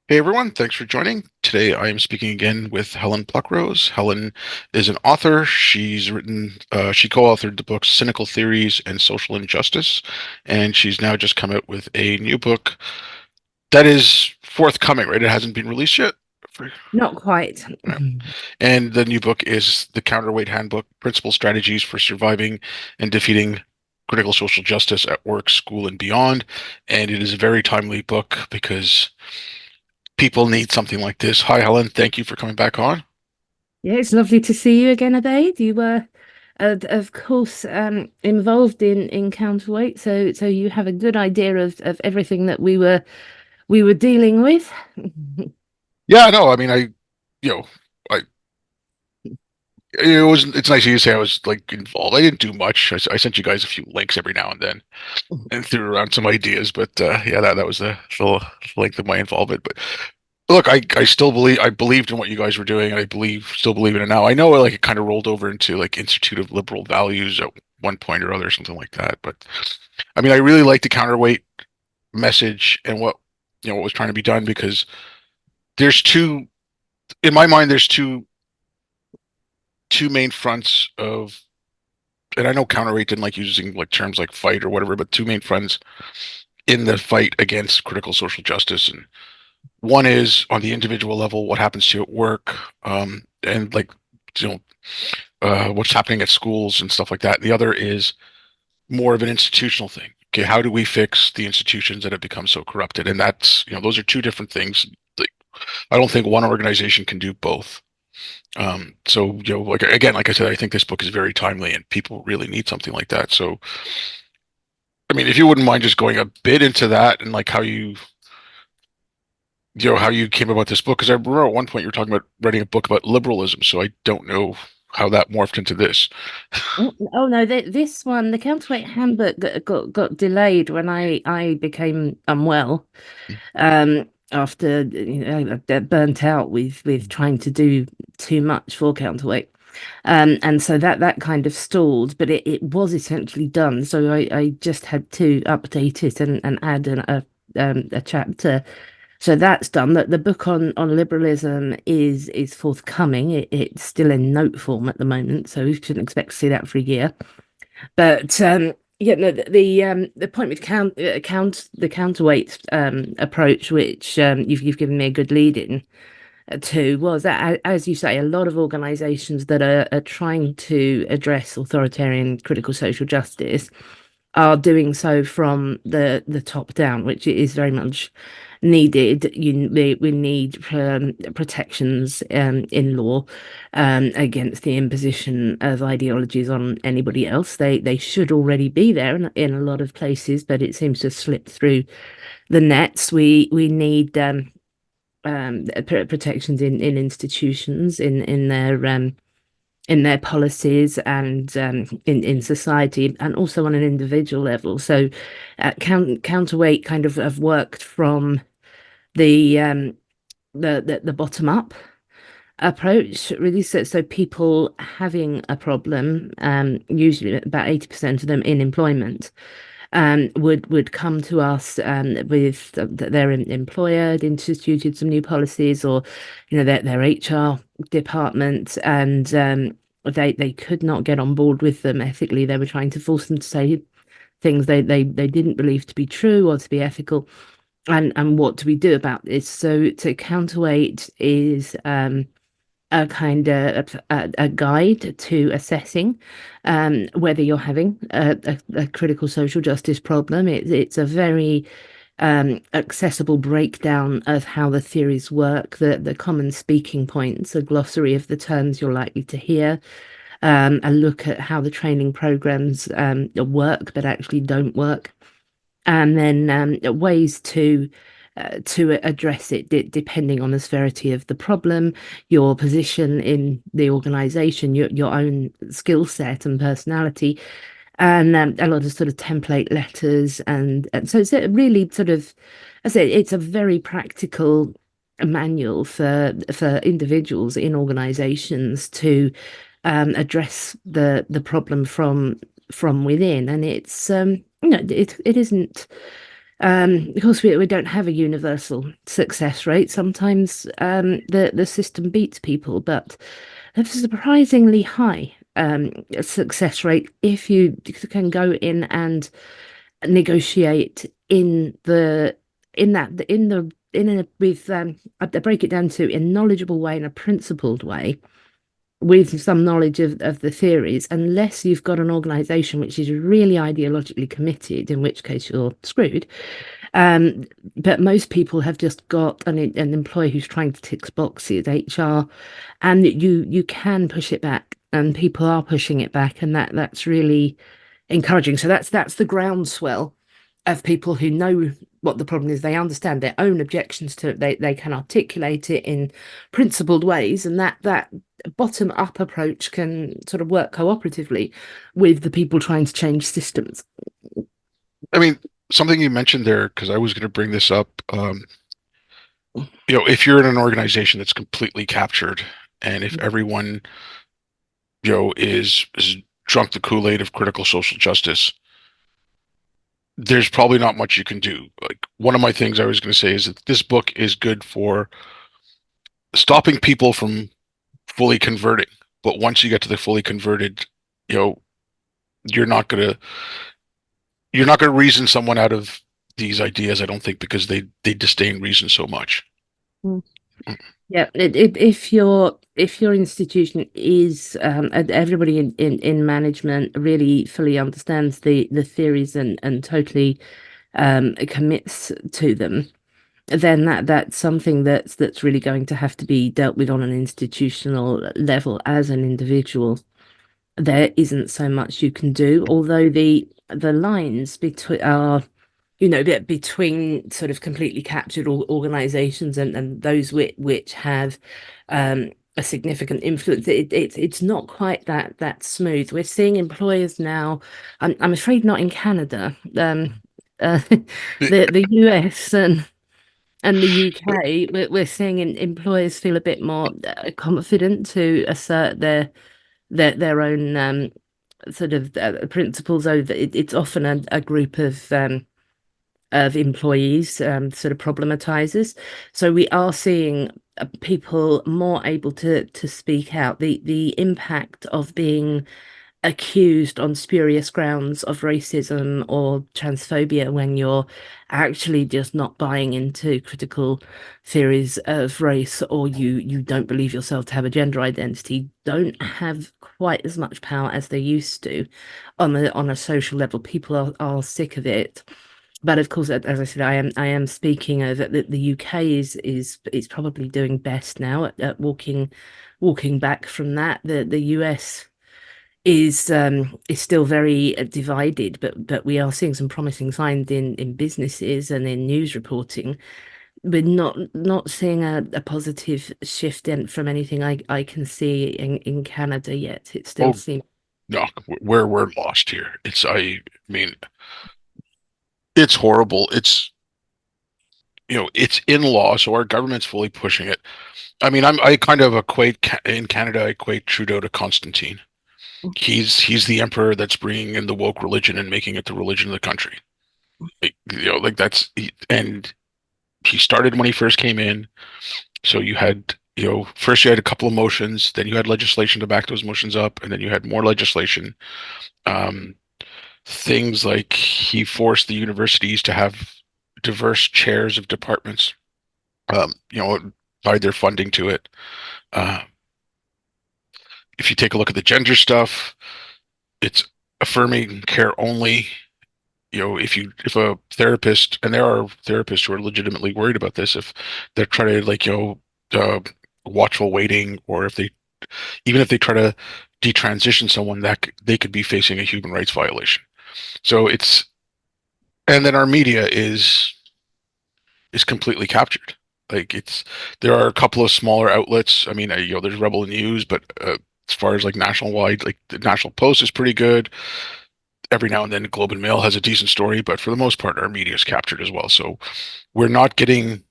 Hey everyone, thanks for joining. Today I am speaking again with Helen Pluckrose. Helen is an author. She co-authored the books Cynical Theories and Social Injustice, and she's now just come out with a new book that is forthcoming, right? It hasn't been released yet. Not quite. Yeah. And the new book is the Counterweight Handbook, Principal Strategies for Surviving and Defeating Critical Social Justice at Work, School, and Beyond. And it is a very timely book because people need something like this. Hi, Helen. Thank you for coming back on. Yeah, it's lovely to see you again, Ade. You were, of course, involved in counterweight, so you have a good idea of everything that we were dealing with. Yeah, no, I mean, you know, I, it's nice of you to say I was like involved. I didn't do much. I sent you guys a few links every now and then and threw around some ideas, but yeah, that was the full length of my involvement. But look, I believed in what you guys were doing, and still believe in it now. I know like it kind of rolled over into like Institute of Liberal Values at one point or other, something like that. But I mean, I really like the counterweight message and what was trying to be done because there's two in my mind there's two main fronts of, and I know counterweight didn't like using like terms like fight or whatever, but two main fronts in the fight against critical social justice. And one is on the individual level, what happens to you at work, and like you know what's happening at schools and stuff like that. The other is more of an institutional thing. Okay, how do we fix the institutions that have become so corrupted? And that's, those are two different things. Like, I don't think one organization can do both. So, like again, like I said, I think this book is very timely and people really need something like that. So, I mean, if you wouldn't mind just going a bit into that and like how you came about this book, because I remember at one point you were talking about writing a book about liberalism. So I don't know how that morphed into this. Oh no, this one, the Counterweight Handbook got delayed when I became unwell. After burnt out with trying to do too much for counterweight. And so that kind of stalled, but it was essentially done. So I just had to update it and add a chapter. So that's done. That the book on liberalism is forthcoming. It's still in note form at the moment, so we shouldn't expect to see that for a year. But yeah, no, the point with the counterweight approach, which you've given me a good lead in to, was that, as you say, a lot of organisations that are trying to address authoritarian critical social justice are doing so from the top down, which is very much needed. We need protections in law against the imposition of ideologies on anybody else. They should already be there in a lot of places, but it seems to slip through the nets. We need protections in institutions in their policies and in society, and also on an individual level. So, counterweight kind of have worked from the the bottom up approach, really. So people having a problem, usually about 80% of them in employment, would come to us with their employer had instituted some new policies, or their HR department, and they could not get on board with them ethically. They were trying to force them to say things they didn't believe to be true or to be ethical. And what do we do about this? So to counterweight is a kind of a guide to assessing whether you're having a critical social justice problem. It's a very accessible breakdown of how the theories work, the common speaking points, a glossary of the terms you're likely to hear, a look at how the training programs work but actually don't work, and then ways to address it depending on the severity of the problem, your position in the organization, your own skill set and personality, and a lot of sort of template letters, and so it's a really sort of, I say, it's a very practical manual for individuals in organizations to address the problem from within. And it's it isn't Of course, we don't have a universal success rate. Sometimes the system beats people, but there's a surprisingly high success rate if you can go in and negotiate in a with I break it down to in a knowledgeable way, in a principled way, with some knowledge of the theories, unless you've got an organization which is really ideologically committed, in which case you're screwed. Um, but most people have just got an employee who's trying to tick boxes, HR, and you can push it back, and people are pushing it back, and that's really encouraging. So that's the groundswell of people who know what the problem is. They understand their own objections to it. They can articulate it in principled ways, and that bottom up approach can sort of work cooperatively with the people trying to change systems. I mean, something you mentioned there, because I was going to bring this up. If you're in an organization that's completely captured, and if everyone, is drunk the Kool-Aid of critical social justice, there's probably not much you can do. Like one of my things I was going to say is that this book is good for stopping people from fully converting. But once you get to the fully converted, you know, you're not gonna you're not gonna reason someone out of these ideas. I don't think because they disdain reason so much. Mm. Yeah, if your institution is and everybody in management really fully understands the theories and totally commits to them, then that's something that's really going to have to be dealt with on an institutional level as an individual. There isn't so much you can do, although the lines between are between sort of completely captured organizations and those which have a significant influence. It's not quite that smooth. We're seeing employers now. I'm afraid not in Canada. Uh, the US and the UK, we're seeing employers feel a bit more confident to assert their own sort of principles over. It's often a group of employees, sort of problematizers. So we are seeing people more able to speak out. The impact of being accused on spurious grounds of racism or transphobia when you're actually just not buying into critical theories of race, or you don't believe yourself to have a gender identity, don't have quite as much power as they used to on a social level. People are sick of it. But of course, as I said, I am speaking of the UK is probably doing best now at walking back from that. The US is still very divided, but we are seeing some promising signs in businesses and in news reporting. We're not seeing a positive shift from anything I can see in Canada yet. It still Oh seems. no, we're lost here. I mean, it's horrible. It's in law, so our government's fully pushing it. I mean, I kind of equate in Canada, I equate Trudeau to Constantine. He's the emperor that's bringing in the woke religion and making it the religion of the country. Like and he started when he first came in. So you had, first you had a couple of motions, then you had legislation to back those motions up, and then you had more legislation. Um, Things like he forced the universities to have diverse chairs of departments. Tied their funding to it. Uh, if you take a look at the gender stuff, it's affirming care only. If a therapist, and there are therapists who are legitimately worried about this, if they're trying to watchful waiting, or even if they try to detransition someone, that they could be facing a human rights violation. So and then our media is completely captured. Like there are a couple of smaller outlets. I mean, there's Rebel News, but as far as like national wide, like the National Post is pretty good. Every now and then, Globe and Mail has a decent story, but for the most part, our media is captured as well. So we're not getting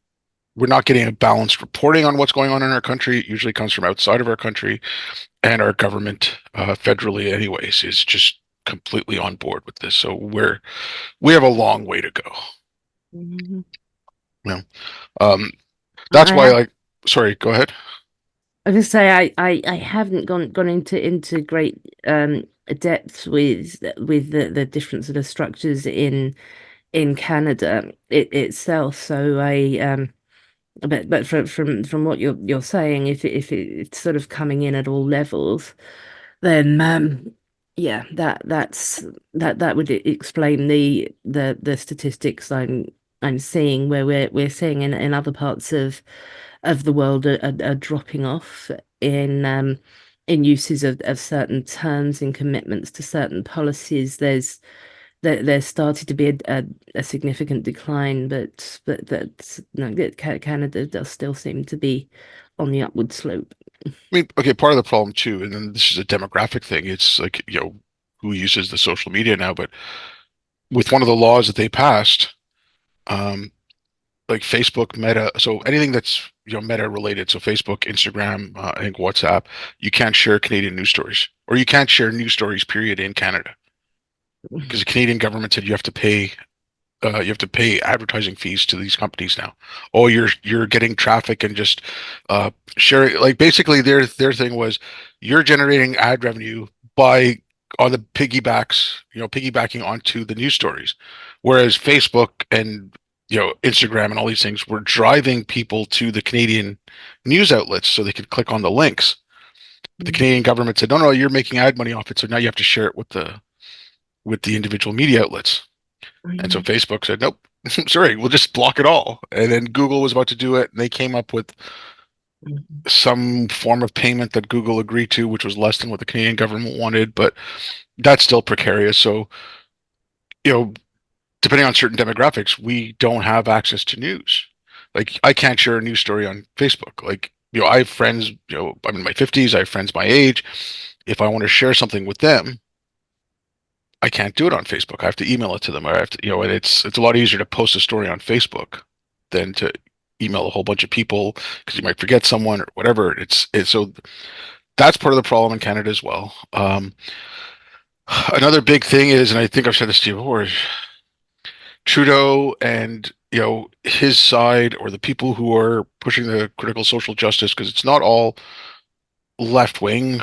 we're not getting a balanced reporting on what's going on in our country. It usually comes from outside of our country, and our government, federally, anyways, is just completely on board with this. So we have a long way to go. Mhm. You know, um, that's I why, have like, sorry, go ahead. I just say I haven't gone into great depth with the different sort of structures in Canada itself. So I but from what you're saying, if it's sort of coming in at all levels, then yeah, that would explain the statistics I'm seeing where we're seeing in other parts of the world are dropping off in uses of certain terms and commitments to certain policies. There's started to be a significant decline, but that's no, Canada does still seem to be on the upward slope. I mean, okay, part of the problem too, and then this is a demographic thing. It's like, who uses the social media now, but with one of the laws that they passed, um, like Facebook, Meta, so anything that's Meta related, so Facebook, Instagram, I think WhatsApp, you can't share Canadian news stories, or you can't share news stories, period, in Canada, because the Canadian government said you have to pay advertising fees to these companies now. Oh, you're getting traffic and just uh, sharing. Like basically, their thing was you're generating ad revenue by on the piggybacking onto the news stories, whereas Facebook and Instagram and all these things were driving people to the Canadian news outlets so they could click on the links. But the Canadian government said, no, no, you're making ad money off it, so now you have to share it with the individual media outlets. And so Facebook said, nope, sorry, we'll just block it all. And then Google was about to do it, and they came up with some form of payment that Google agreed to, which was less than what the Canadian government wanted, but that's still precarious. So, you know, depending on certain demographics, we don't have access to news. Like, I can't share a news story on Facebook. Like, I have friends, I'm in my 50s, I have friends my age. If I want to share something with them, I can't do it on Facebook. I have to email it to them. I have to, and it's a lot easier to post a story on Facebook than to email a whole bunch of people because you might forget someone or whatever. It's so that's part of the problem in Canada as well. Another big thing is, and I think I've said this to you before, is Trudeau and his side or the people who are pushing the critical social justice because it's not all left wing.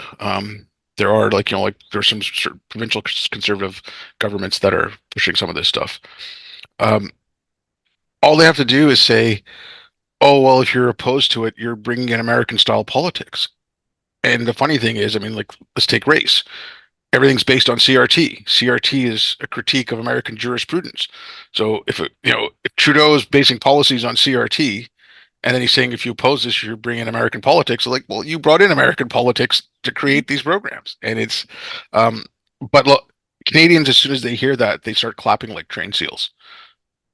There are like there's some sort of provincial conservative governments that are pushing some of this stuff. Um, all they have to do is say, "Oh well, if you're opposed to it, you're bringing in American style politics." And the funny thing is, I mean, like let's take race. Everything's based on CRT. CRT is a critique of American jurisprudence. So if Trudeau is basing policies on CRT, and then he's saying if you oppose this, you're bringing in American politics. So like, well, you brought in American politics to create these programs, and um, but look, Canadians as soon as they hear that, they start clapping like trained seals.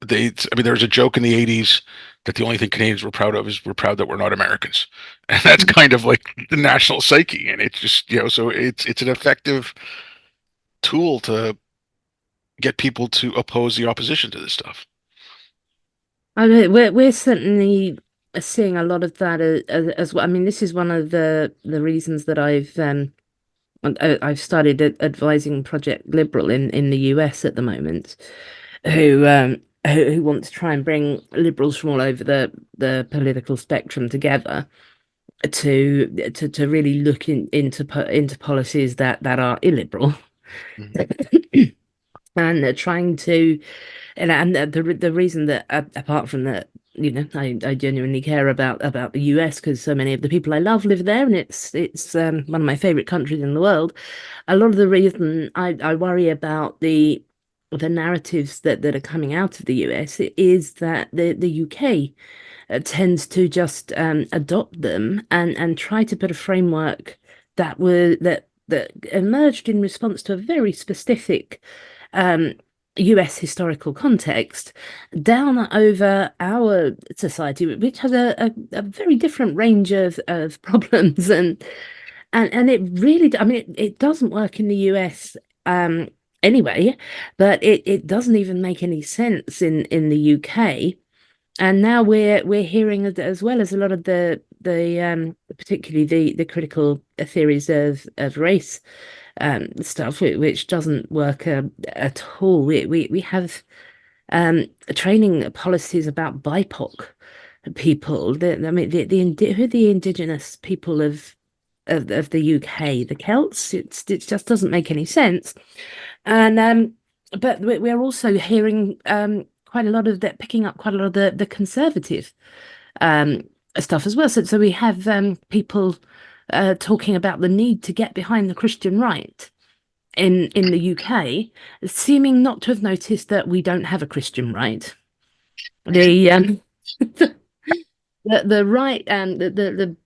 I mean, there was a joke in the '80s that the only thing Canadians were proud of is we're proud that we're not Americans, and that's kind of like the national psyche, and it's just so it's an effective tool to get people to oppose the opposition to this stuff. I mean, we're certainly seeing a lot of that as well. I mean, this is one of the reasons that I've started advising Project Liberal in the US at the moment, who want to try and bring liberals from all over the political spectrum together to really look into policies that are illiberal Mhm. and they're trying to and the reason that apart from that, I genuinely care about the US because so many of the people I love live there, and it's one of my favorite countries in the world. A lot of the reason I worry about the narratives that are coming out of the US is that the UK tends to just adopt them and try to put a framework that emerged in response to a very specific um, US historical context down over our society, which has a very different range of problems and it really, I mean, it doesn't work in the US anyway, but it doesn't even make any sense in the UK. And now we're hearing as well as a lot of the particularly the critical theories of race stuff, which doesn't work at all. We have training policies about BIPOC people. I mean, who are the indigenous people of the UK, the Celts. It just doesn't make any sense. And but we're also hearing quite a lot of that, picking up quite a lot of the conservative um stuff as well. So we have people talking about the need to get behind the Christian right in the UK, seeming not to have noticed that we don't have a Christian right. The the right the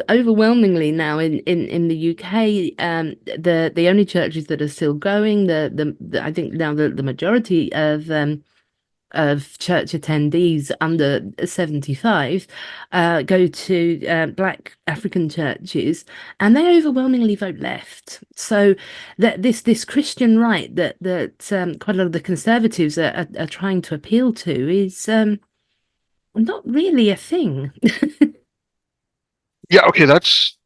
overwhelmingly now in the UK, the only churches that are still going, the I think now the majority of church attendees under 75 go to Black African churches, and they overwhelmingly vote left. So that this Christian right that quite a lot of the conservatives are trying to appeal to is not really a thing. Yeah, okay, that's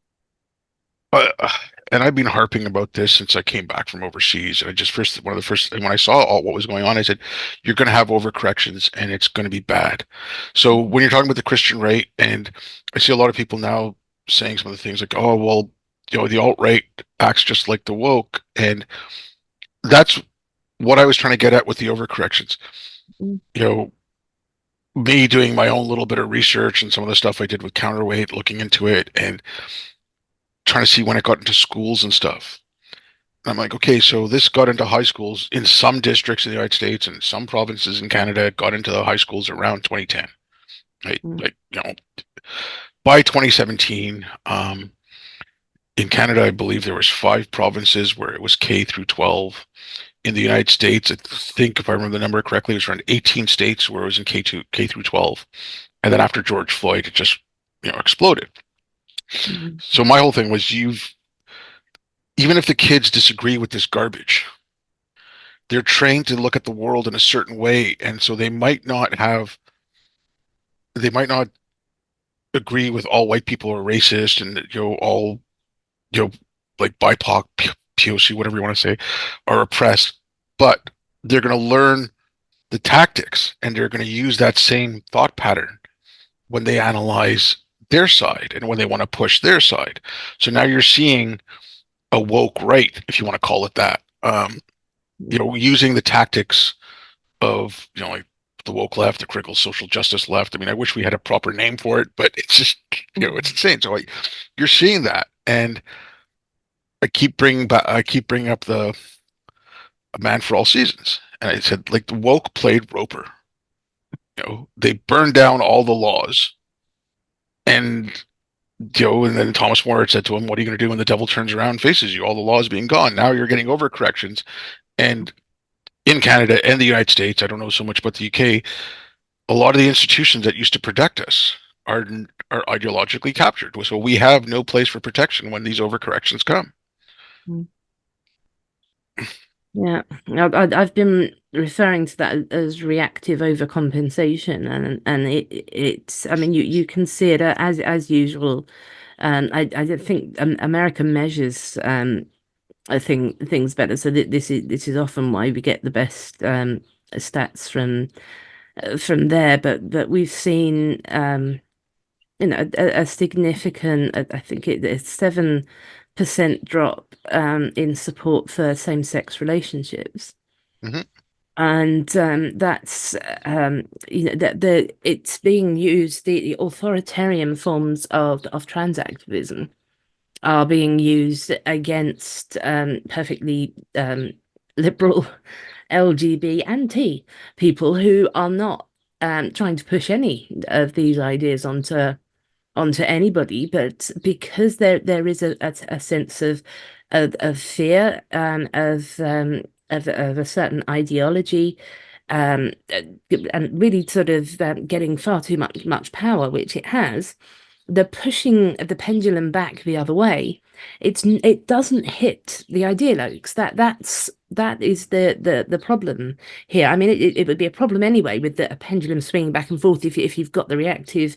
uh, and I've been harping about this since I came back from overseas. And I just first one of the first when I saw all what was going on, I said, "You're going to have overcorrections, and it's going to be bad." So when you're talking about the Christian right, and I see a lot of people now saying some of the things like, "Oh, well, the alt right acts just like the woke," and that's what I was trying to get at with the overcorrections. You know, me doing my own little bit of research and some of the stuff I did with Counterweight, looking into it and trying to see when it got into schools and stuff. And I'm like, okay, so this got into high schools in some districts in the United States and some provinces in Canada. It got into the high schools around 2010. Right? Like, by 2017, in Canada, I believe there was 5 provinces where it was K through 12. In the United States, I think if I remember the number correctly, it was around 18 states where it was in K through 12. And then after George Floyd, it just exploded. So my whole thing was even if the kids disagree with this garbage, they're trained to look at the world in a certain way, and so they might not agree with all white people are racist and all you know like BIPOC, POC, whatever you want to say, are oppressed, but they're going to learn the tactics and they're going to use that same thought pattern when they analyze their side and when they want to push their side. So now you're seeing a woke right, if you want to call it that, using the tactics of, like the woke left, the critical social justice left. I mean, I wish we had a proper name for it, but it's just, it's insane. So you're seeing that. And I keep bringing up the A Man for All Seasons. And I said, like, the woke played Roper. They burned down all the laws. And and then Thomas More had said to him, "What are you going to do when the devil turns around and faces you? All the laws being gone. Now you're getting overcorrections." And in Canada and the United States, I don't know so much about the UK, a lot of the institutions that used to protect us are ideologically captured. So we have no place for protection when these overcorrections come. Yeah, I've been referring to that as reactive overcompensation, and it's I mean you can see it as usual. I don't think America measures I think things better. So this is often why we get the best stats from there. But we've seen a significant, I think it's 7% drop in support for same-sex relationships. Mm-hmm. And that's that it's being used, the authoritarian forms of trans activism are being used against perfectly liberal LGB and T people who are not trying to push any of these ideas onto anybody, but because there is a sense of fear of a certain ideology, and really sort of getting far too much power, which it has, the pushing the pendulum back the other way, it doesn't hit the ideologues. That is the problem here. I mean, it would be a problem anyway with the pendulum swinging back and forth if you've got the reactive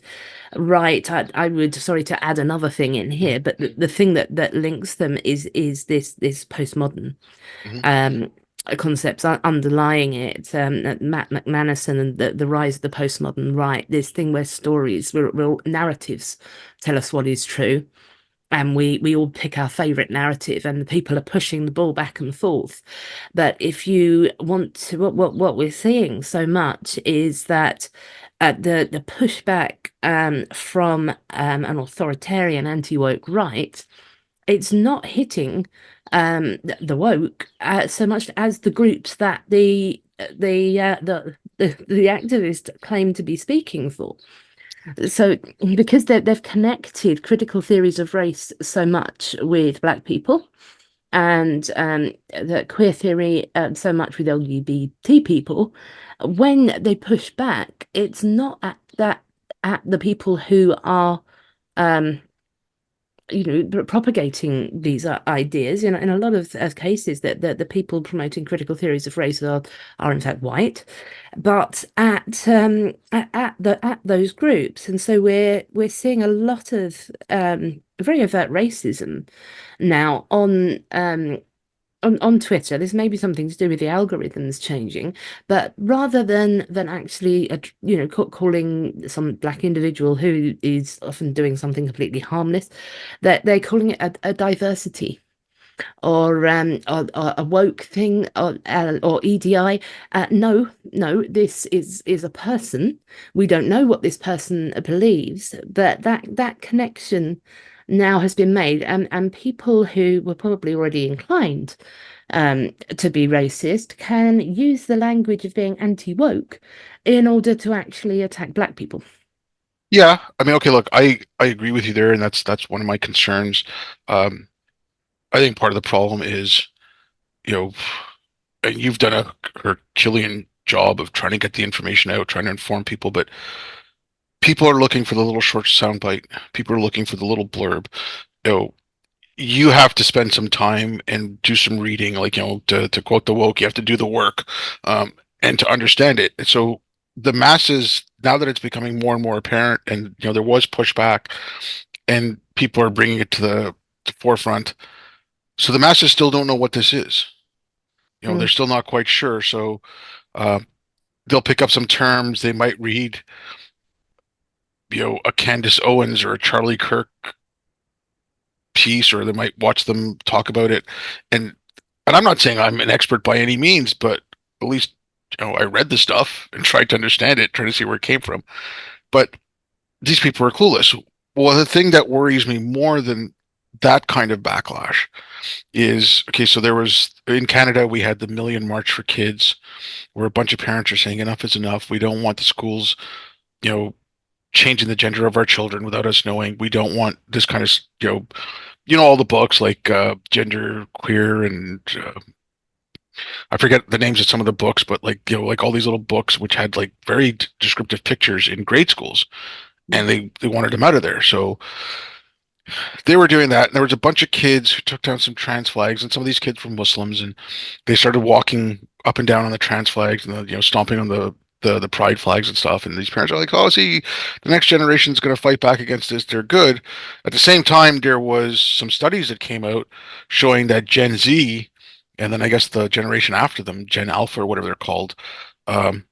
right. I would, sorry to add another thing in here, but the thing that links them is this postmodern. Mm-hmm. concepts underlying it. Matt McManus and the rise of the postmodern right, this thing where stories, real narratives tell us what is true. And we all pick our favorite narrative, and the people are pushing the ball back and forth. But if you want to, what we're seeing so much is that the pushback from an authoritarian anti-woke right, it's not hitting the woke so much as the groups that the activists claim to be speaking for. So because they've connected critical theories of race so much with Black people, and the queer theory so much with LGBT people, when they push back, it's not at the people who are um, propagating these ideas. In a lot of cases, that the people promoting critical theories of race are in fact white, but at those groups. And so we're seeing a lot of very overt racism now on Twitter. This may be something to do with the algorithms changing, but rather than actually, calling some Black individual who is often doing something completely harmless, that they're calling it a diversity or a woke thing or EDI. No, this is a person. We don't know what this person believes, but that connection now has been made, and people who were probably already inclined to be racist can use the language of being anti-woke in order to actually attack Black people. Yeah, I mean, okay, look, I agree with you there, and that's one of my concerns. Um, I think part of the problem is, you know, and you've done a Herculean job of trying to get the information out, trying to inform people, but people are looking for the little short soundbite. People are looking for the little blurb. You know, you have to spend some time and do some reading, like, to quote the woke, you have to do the work, and to understand it. And so the masses, now that it's becoming more and more apparent, and there was pushback, and people are bringing it to the forefront. So the masses still don't know what this is. They're Mm, still not quite sure. So uh, they'll pick up some terms. They might read, a Candace Owens or a Charlie Kirk piece, or they might watch them talk about it. And I'm not saying I'm an expert by any means, but at least I read the stuff and tried to understand it, trying to see where it came from. But these people are clueless. Well, the thing that worries me more than that kind of backlash is, okay, so there was in Canada, we had the Million March for Kids, where a bunch of parents are saying enough is enough. We don't want the schools, you know, changing the gender of our children without us knowing. We don't want this kind of, all the books like Gender Queer and I forget the names of some of the books, but like, like all these little books which had like very descriptive pictures in grade schools, and they wanted them out of there. So they were doing that, and there was a bunch of kids who took down some trans flags, and some of these kids were Muslims, and they started walking up and down on the trans flags and stomping on the pride flags and stuff. And these parents are like, "Oh, see, the next generation is going to fight back against this. They're good." At the same time, there was some studies that came out showing that Gen Z, and then I guess the generation after them, Gen Alpha or whatever they're called, um,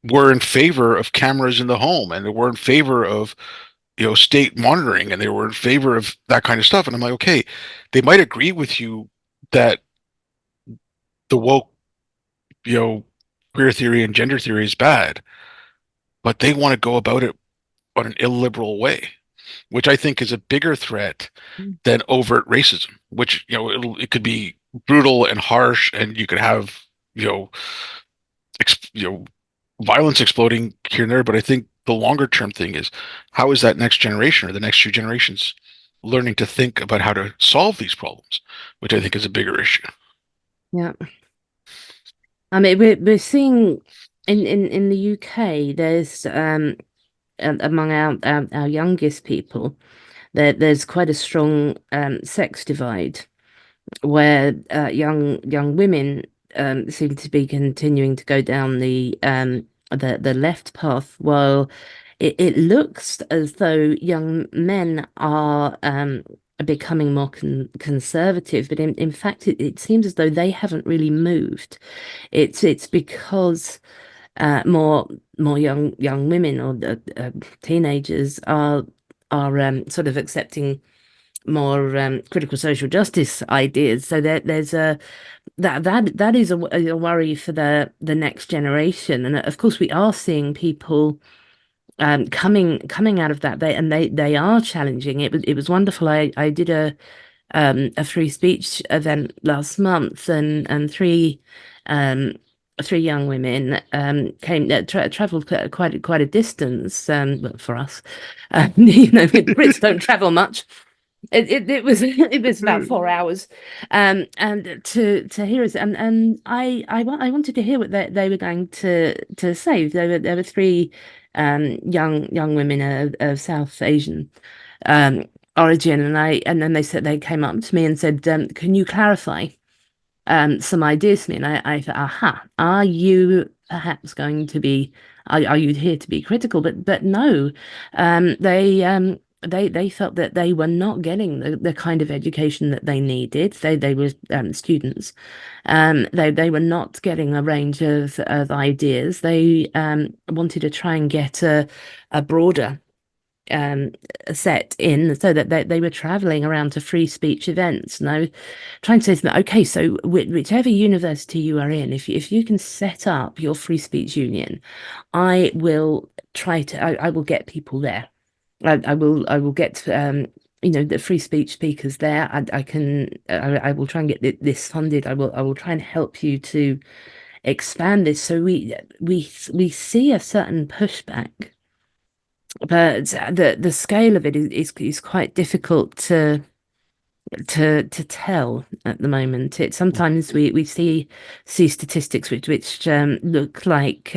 were in favor of cameras in the home, and they were in favor of state monitoring, and they were in favor of that kind of stuff. And I'm like, okay, they might agree with you that the woke, you know, queer theory and gender theory is bad, but they want to go about it on an illiberal way, which I think is a bigger threat mm, than overt racism, which, it could be brutal and harsh, and you could have, you know, ex you know, violence exploding here and there. But I think the longer term thing is, how is that next generation or the next few generations learning to think about how to solve these problems, which I think is a bigger issue. yeah. I mean, we're seeing in the UK, there's among our youngest people, there's quite a strong sex divide where young women seem to be continuing to go down the left path, while it looks as though young men are becoming more conservative, but in fact, it seems as though they haven't really moved. It's because more young women or teenagers are sort of accepting more critical social justice ideas. So there's a that is a worry for the next generation, and of course we are seeing people coming out of that. They are challenging. It was wonderful. I did a free speech event last month, and um three young women came traveled quite a distance, well, for us. Brits don't travel much. It was it was about 4 hours, and to hear us, and I wanted to hear what they were going to say. There were three young women of South Asian origin, and then they came up to me and said, "Can you clarify some ideas to me?" And I thought, "Aha, are you perhaps going to be? Are you here to be critical?" But no, they felt that they were not getting the kind of education that they needed. They were students. They were not getting a range of ideas. They wanted to try and get a broader um set in, so that they were traveling around to free speech events. And I was trying to say to them, okay, so whichever university you are in, if you can set up your free speech union, I will I will get people there. I will get the free speech speakers there. I will try and get this funded. I will try and help you to expand this. So we see a certain pushback, but the scale of it is quite difficult to tell at the moment. It sometimes we see statistics which look like,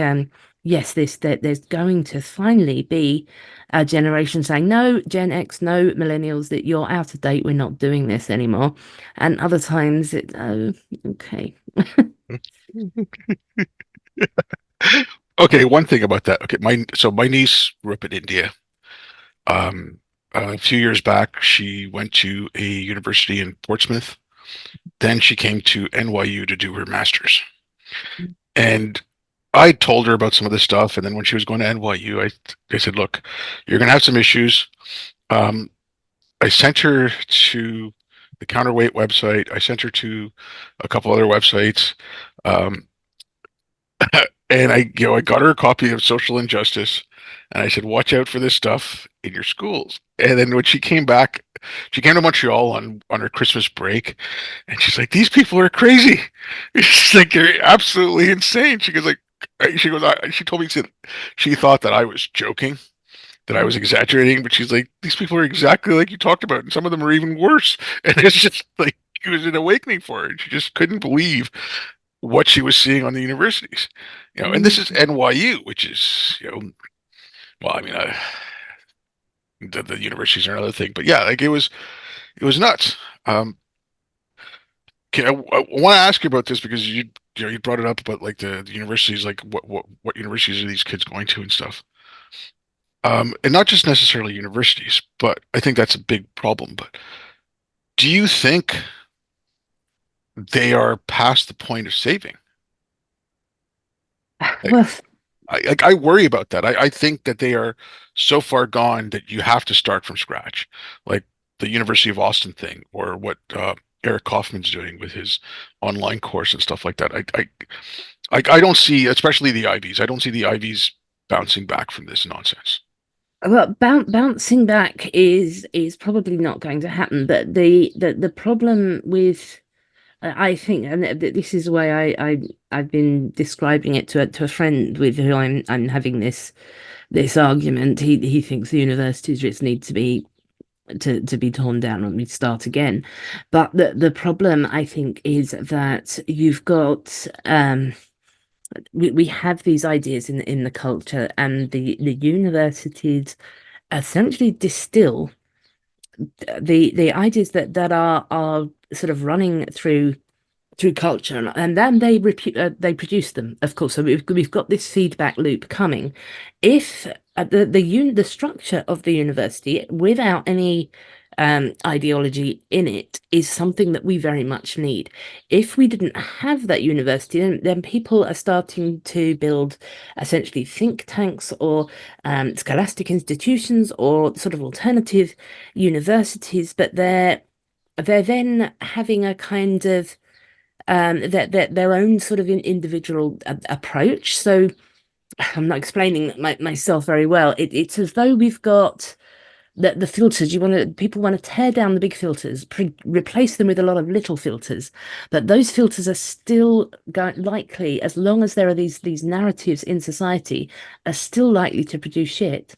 yes, there's going to finally be a generation saying, no, Gen X, no, millennials, that you're out of date, we're not doing this anymore. And other times oh, okay. Okay, one thing about that. Okay, my niece grew up in India. Um, a few years back, she went to a university in Portsmouth. Then she came to NYU to do her master's. And I told her about some of this stuff. And then when she was going to NYU, I said, look, you're going to have some issues. Um, I sent her to the Counterweight website. I sent her to a couple other websites. Um, and I got her a copy of Social Injustice, and I said, "Watch out for this stuff in your schools." And then when she came back, she came to Montreal on her Christmas break, and she's like, "These people are crazy." She's like, "They're absolutely insane." She told me she thought that I was joking, that I was exaggerating, but she's like, "These people are exactly like you talked about, and some of them are even worse." And it's just like it was an awakening for her. She just couldn't believe what she was seeing on the universities, and this is Mm. NYU, which is, well, I mean, the universities are another thing, but yeah, like it was nuts. Um, I want to ask you about this because you brought it up about like the universities, like what universities are these kids going to and stuff. And not just necessarily universities, but I think that's a big problem. But do you think they are past the point of saving? Like, Well, I worry about that. I think that they are so far gone that you have to start from scratch, like the University of Austin thing, or what Eric Kaufman's doing with his online course and stuff like that. I don't see, especially the Ivies. I don't see the Ivies bouncing back from this nonsense. bouncing back is probably not going to happen. But the problem with, I think, and this is the way I've been describing it to a friend with who I'm having this argument. He thinks the universities just need to be torn down and we start again. But the problem, I think, is that you've got we have these ideas in the culture, and the universities essentially distill the ideas that are sort of running through culture, and then they produce them, of course. So we've got this feedback loop coming. If the structure of the university, without any ideology in it is something that we very much need. If we didn't have that university, then people are starting to build essentially think tanks or scholastic institutions or sort of alternative universities, but they're then having a kind of their own sort of individual approach. So I'm not explaining myself very well. It's as though we've got the filters. People want to tear down the big filters, replace them with a lot of little filters, but those filters are still likely, as long as there are these narratives in society, are still likely to produce shit.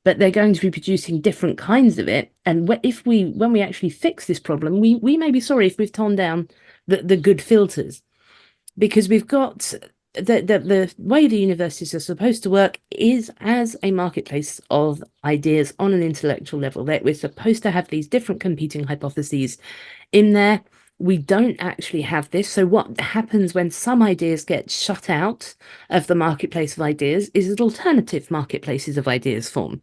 But they're going to be producing different kinds of it. And if when we actually fix this problem, we may be sorry if we've torn down the good filters, because we've got the way the universities are supposed to work is as a marketplace of ideas on an intellectual level. That we're supposed to have these different competing hypotheses in there. We don't actually have this. So what happens when some ideas get shut out of the marketplace of ideas is that alternative marketplaces of ideas form.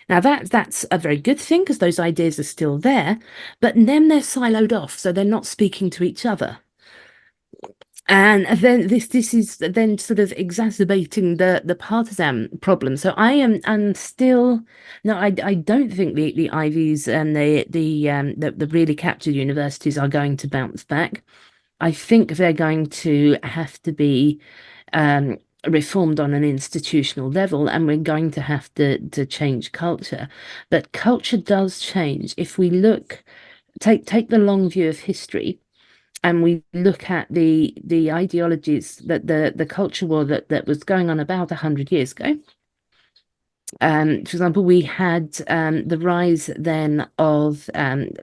Now that's a very good thing because those ideas are still there, but then they're siloed off, so they're not speaking to each other. And then this is then sort of exacerbating the partisan problem. So I'm still no, I don't think the Ivies and the really captured universities are going to bounce back. I think they're going to have to be um, reformed on an institutional level, and we're going to have to change culture. But culture does change. If we take the long view of history and we look at the ideologies that the culture war that was going on about 100 years ago. For example, we had the rise then of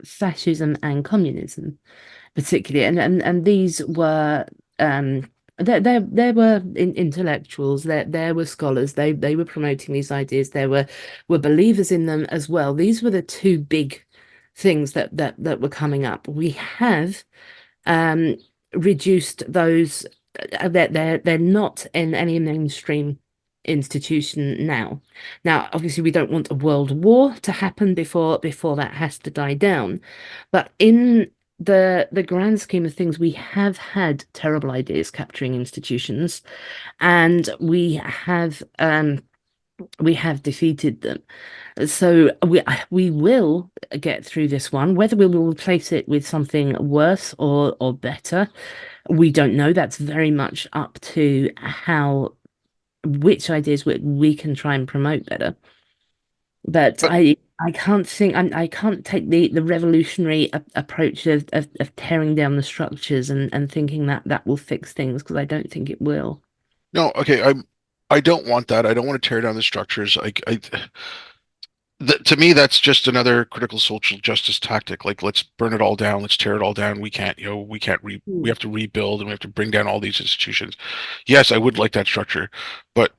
fascism and communism, particularly, and these were there were intellectuals, there were scholars, they were promoting these ideas, there were believers in them as well. These were the two big things that were coming up. We have um, reduced those. They're not in any mainstream institution now. Now, obviously, we don't want a world war to happen before that has to die down. But in the grand scheme of things, we have had terrible ideas capturing institutions, and we have defeated them. So we will get through this one. Whether we will replace it with something worse or better, we don't know. That's very much up to how which ideas we can try and promote better. But But I can't think I can't take the revolutionary approach of tearing down the structures and thinking that that will fix things, because I don't think it will. no, okay, I don't want that. I don't want to tear down the structures. To me, that's just another critical social justice tactic. Like, let's burn it all down, let's tear it all down. We can't, we Mm, have to rebuild and we have to bring down all these institutions. Yes, I would like that structure, but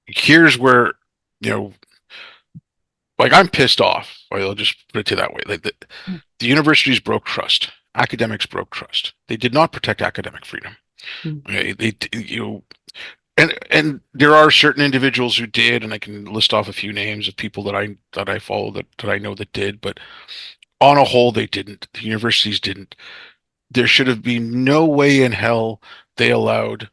here's where, you know, like I'm pissed off. I'll just put it to that way. Like the universities broke trust. Academics broke trust. They did not protect academic freedom. mm, Okay, and there are certain individuals who did, and I can list off a few names of people that I follow that I know that did, but on a whole, they didn't. The universities didn't. There should have been no way in hell they allowed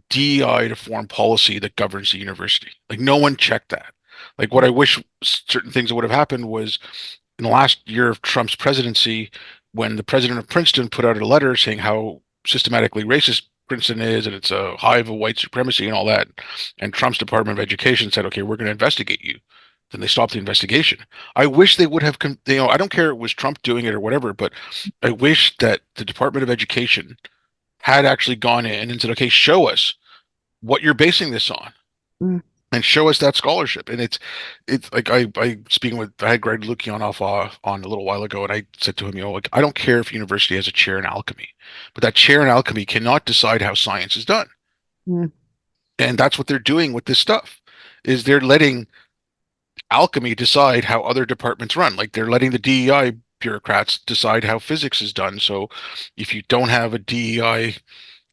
DEI to form policy that governs the university. Like no one checked that. Like what I wish certain things that would have happened was in the last year of Trump's presidency, when the president of Princeton put out a letter saying how systematically racist Princeton is and it's a hive of white supremacy and all that, and Trump's Department of Education said, "Okay, we're going to investigate you." Then they stopped the investigation. I wish they would have, I don't care if it was Trump doing it or whatever, but I wish that the Department of Education had actually gone in and said, "Okay, show us what you're basing this on." mm, And show us that scholarship. And it's like I had Greg Lukian on a little while ago, and I said to him, like I don't care if university has a chair in alchemy, but that chair in alchemy cannot decide how science is done. mm, And that's what they're doing with this stuff, is they're letting alchemy decide how other departments run. Like they're letting the DEI bureaucrats decide how physics is done. So if you don't have a DEI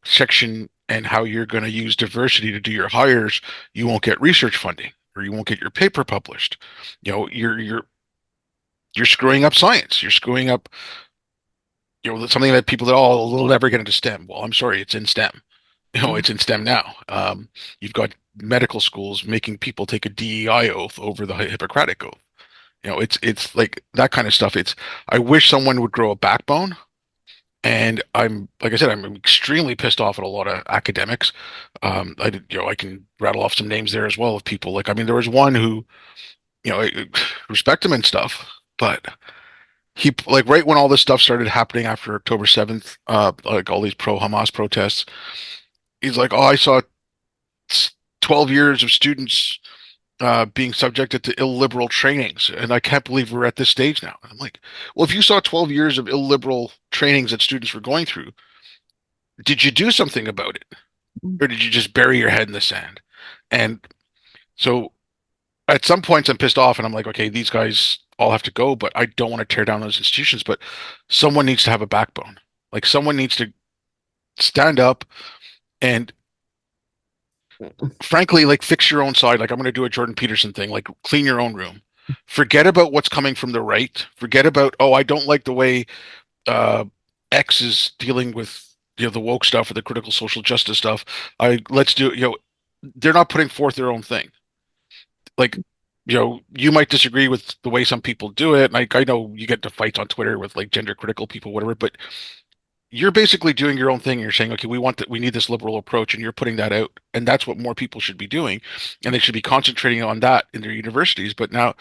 section and how you're going to use diversity to do your hires, you won't get research funding or you won't get your paper published. You're you're screwing up science. You're screwing up, something that people that, oh, they'll never get into STEM. Well, I'm sorry, it's in STEM. Mm. It's in STEM now. You've got medical schools making people take a DEI oath over the Hippocratic oath. It's like that kind of stuff. I wish someone would grow a backbone. And like I said, I'm extremely pissed off at a lot of academics. I can rattle off some names there as well of people. Like, I mean, there was one who, I respect him and stuff, but he, like, right when all this stuff started happening after October 7th, like all these pro-Hamas protests, he's like, oh, I saw 12 years of students being subjected to illiberal trainings, and I can't believe we're at this stage now. I'm like, well, if you saw 12 years of illiberal trainings that students were going through, did you do something about it? Or did you just bury your head in the sand? And so at some points I'm pissed off and I'm like, okay, these guys all have to go, but I don't want to tear down those institutions. But someone needs to have a backbone. Like, someone needs to stand up and, frankly, like, fix your own side. Like, I'm going to do a Jordan Peterson thing, like, clean your own room. Forget about what's coming from the right. Forget about, oh, I don't like the way uh, X is dealing with, the woke stuff or the critical social justice stuff. Let's do, they're not putting forth their own thing. Like, you might disagree with the way some people do it. Like, I know you get into fights on Twitter with like gender critical people, whatever, but you're basically doing your own thing. You're saying, okay, we need this liberal approach, and you're putting that out. And that's what more people should be doing. And they should be concentrating on that in their universities. But now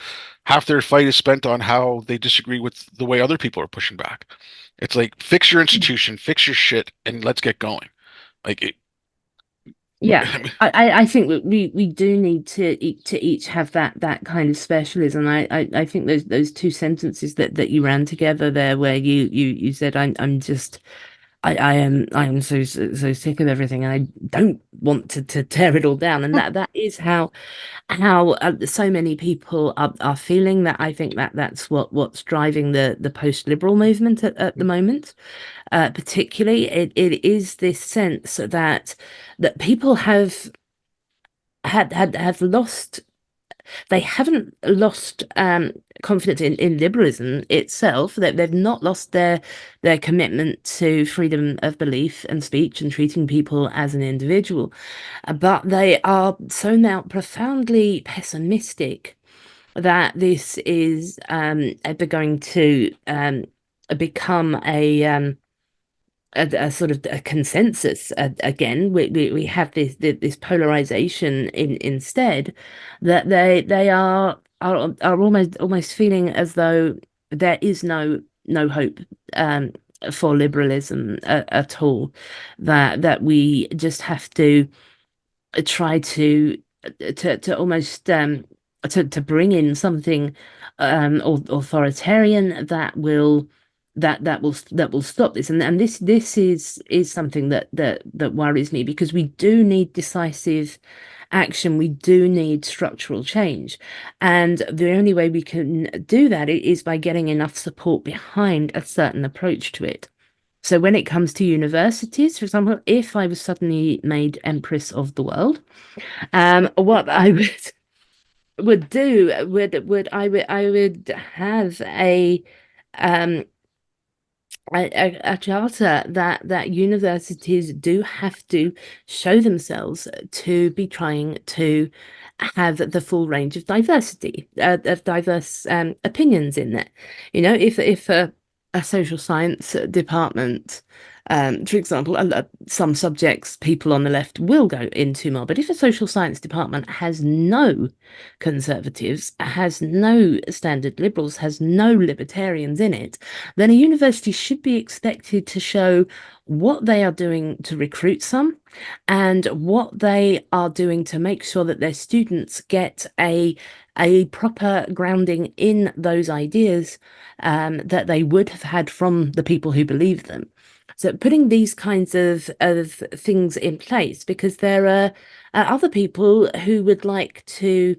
half their fight is spent on how they disagree with the way other people are pushing back. It's like, fix your institution, fix your shit, and let's get going. Like, Yeah, I think that we do need to each have that kind of specialism. I think those two sentences that you ran together there, where you said I'm just I am so sick of everything, and I don't want to tear it all down, and that is how so many people are feeling. That I think that's what's driving the post-liberal movement at the moment. Particularly, it is this sense that people have lost. They haven't lost confidence in liberalism itself. That they've not lost their commitment to freedom of belief and speech and treating people as an individual, but they are so now profoundly pessimistic that this is ever going to become a sort of a consensus. Again, we have this polarization instead, that they are almost feeling as though there is no hope for liberalism at all, that we just have to try to almost to bring in something authoritarian that will stop this. And this is something that worries me, because we do need decisive action. We do need structural change, and the only way we can do that is by getting enough support behind a certain approach to it. So when it comes to universities, for example, if I was suddenly made Empress of the world, what I would do would have um a charter that universities do have to show themselves to be trying to have the full range of diversity, of diverse opinions in there. If a social science department, for example, some subjects people on the left will go into more, but if a social science department has no conservatives, has no standard liberals, has no libertarians in it, then a university should be expected to show what they are doing to recruit some, and what they are doing to make sure that their students get a proper grounding in those ideas that they would have had from the people who believe them. So putting these kinds of things in place, because there are other people who would like to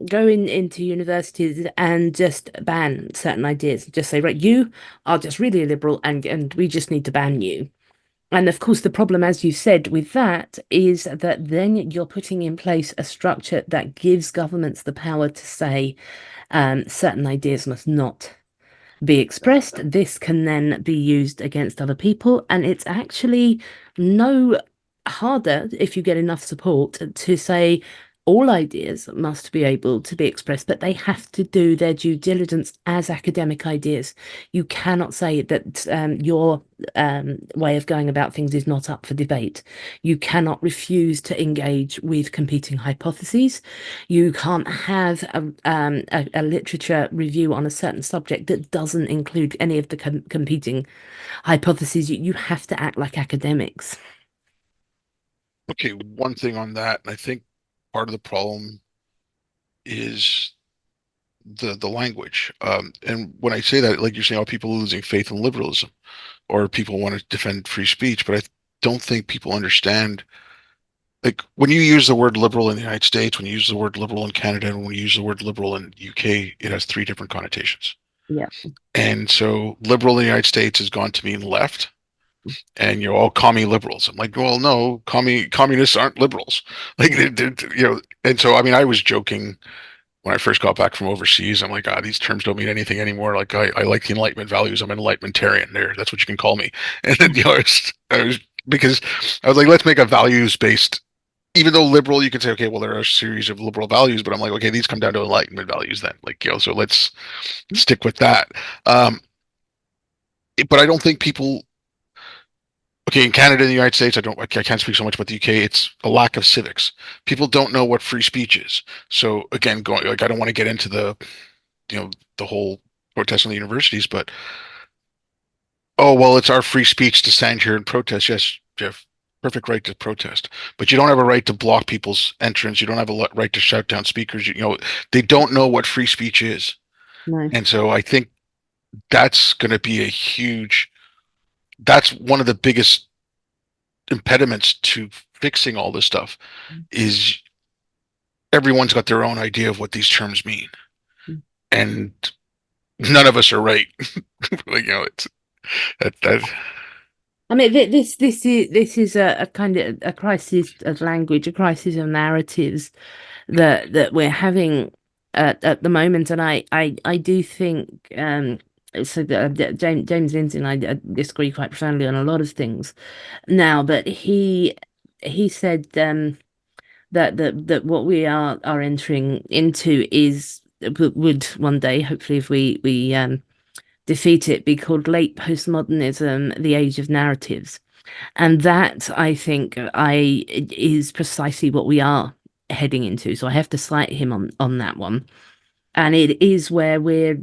go into universities and just ban certain ideas, just say, right, you are just really liberal, and we just need to ban you. And of course, the problem, as you said, with that is that then you're putting in place a structure that gives governments the power to say certain ideas must not be expressed, this can then be used against other people. And it's actually no harder, if you get enough support, to say all ideas must be able to be expressed, but they have to do their due diligence as academic ideas. You cannot say that your way of going about things is not up for debate. You cannot refuse to engage with competing hypotheses. You can't have a literature review on a certain subject that doesn't include any of the competing hypotheses. You have to act like academics. Okay, one thing on that, and I think part of the problem is the language. And when I say that, like you're saying, oh, people are losing faith in liberalism, or people want to defend free speech, but I don't think people understand. Like when you use the word liberal in the United States, when you use the word liberal in Canada, and when you use the word liberal in the UK, it has three different connotations. Yeah. And so liberal in the United States has gone to mean left, and you're all commie liberals. I'm like, well, no, communists aren't liberals. Like, and so I mean, I was joking when I first got back from overseas. I'm like, these terms don't mean anything anymore. Like, I like the Enlightenment values. I'm an Enlightenmentarian. There, that's what you can call me. And then, I was because I was like, let's make a values based. Even though liberal, you could say, okay, well, there are a series of liberal values, but I'm like, okay, these come down to Enlightenment values then. Like, so let's stick with that. Um, but I don't think people. Okay, in Canada and the United States, I can't speak so much about the UK. It's a lack of civics. People don't know what free speech is. So again, going like I don't want to get into the whole protest on the universities, but oh well, it's our free speech to stand here and protest. Yes, Jeff, perfect right to protest, but you don't have a right to block people's entrance. You don't have a right to shut down speakers. They don't know what free speech is, No. and so I think that's going to be a huge. That's one of the biggest impediments to fixing all this stuff is everyone's got their own idea of what these terms mean, and none of us are right. Like it's that. I mean, this is a kind of a crisis of language, a crisis of narratives that we're having at the moment, and I do think so that James Lindsay and I disagree quite profoundly on a lot of things now, but he said that what we are entering into is would one day, hopefully, if we defeat it, be called late postmodernism, the age of narratives. And that, I think, I is precisely what we are heading into. So I have to cite him on that one. And it is where we're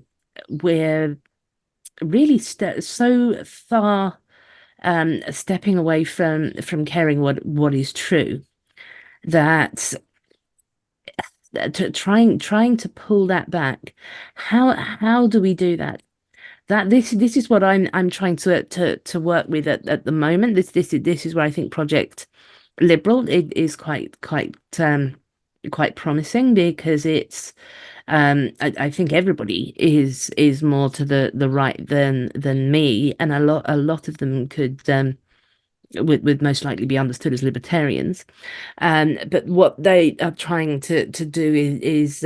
really so far stepping away from caring what is true that trying to pull that back. How do we do that? That this is what I'm trying to work with at the moment. This is where I think Project Liberal it is quite promising because it's I think everybody is more to the right than me, and a lot of them could would most likely be understood as libertarians. But what they are trying to do is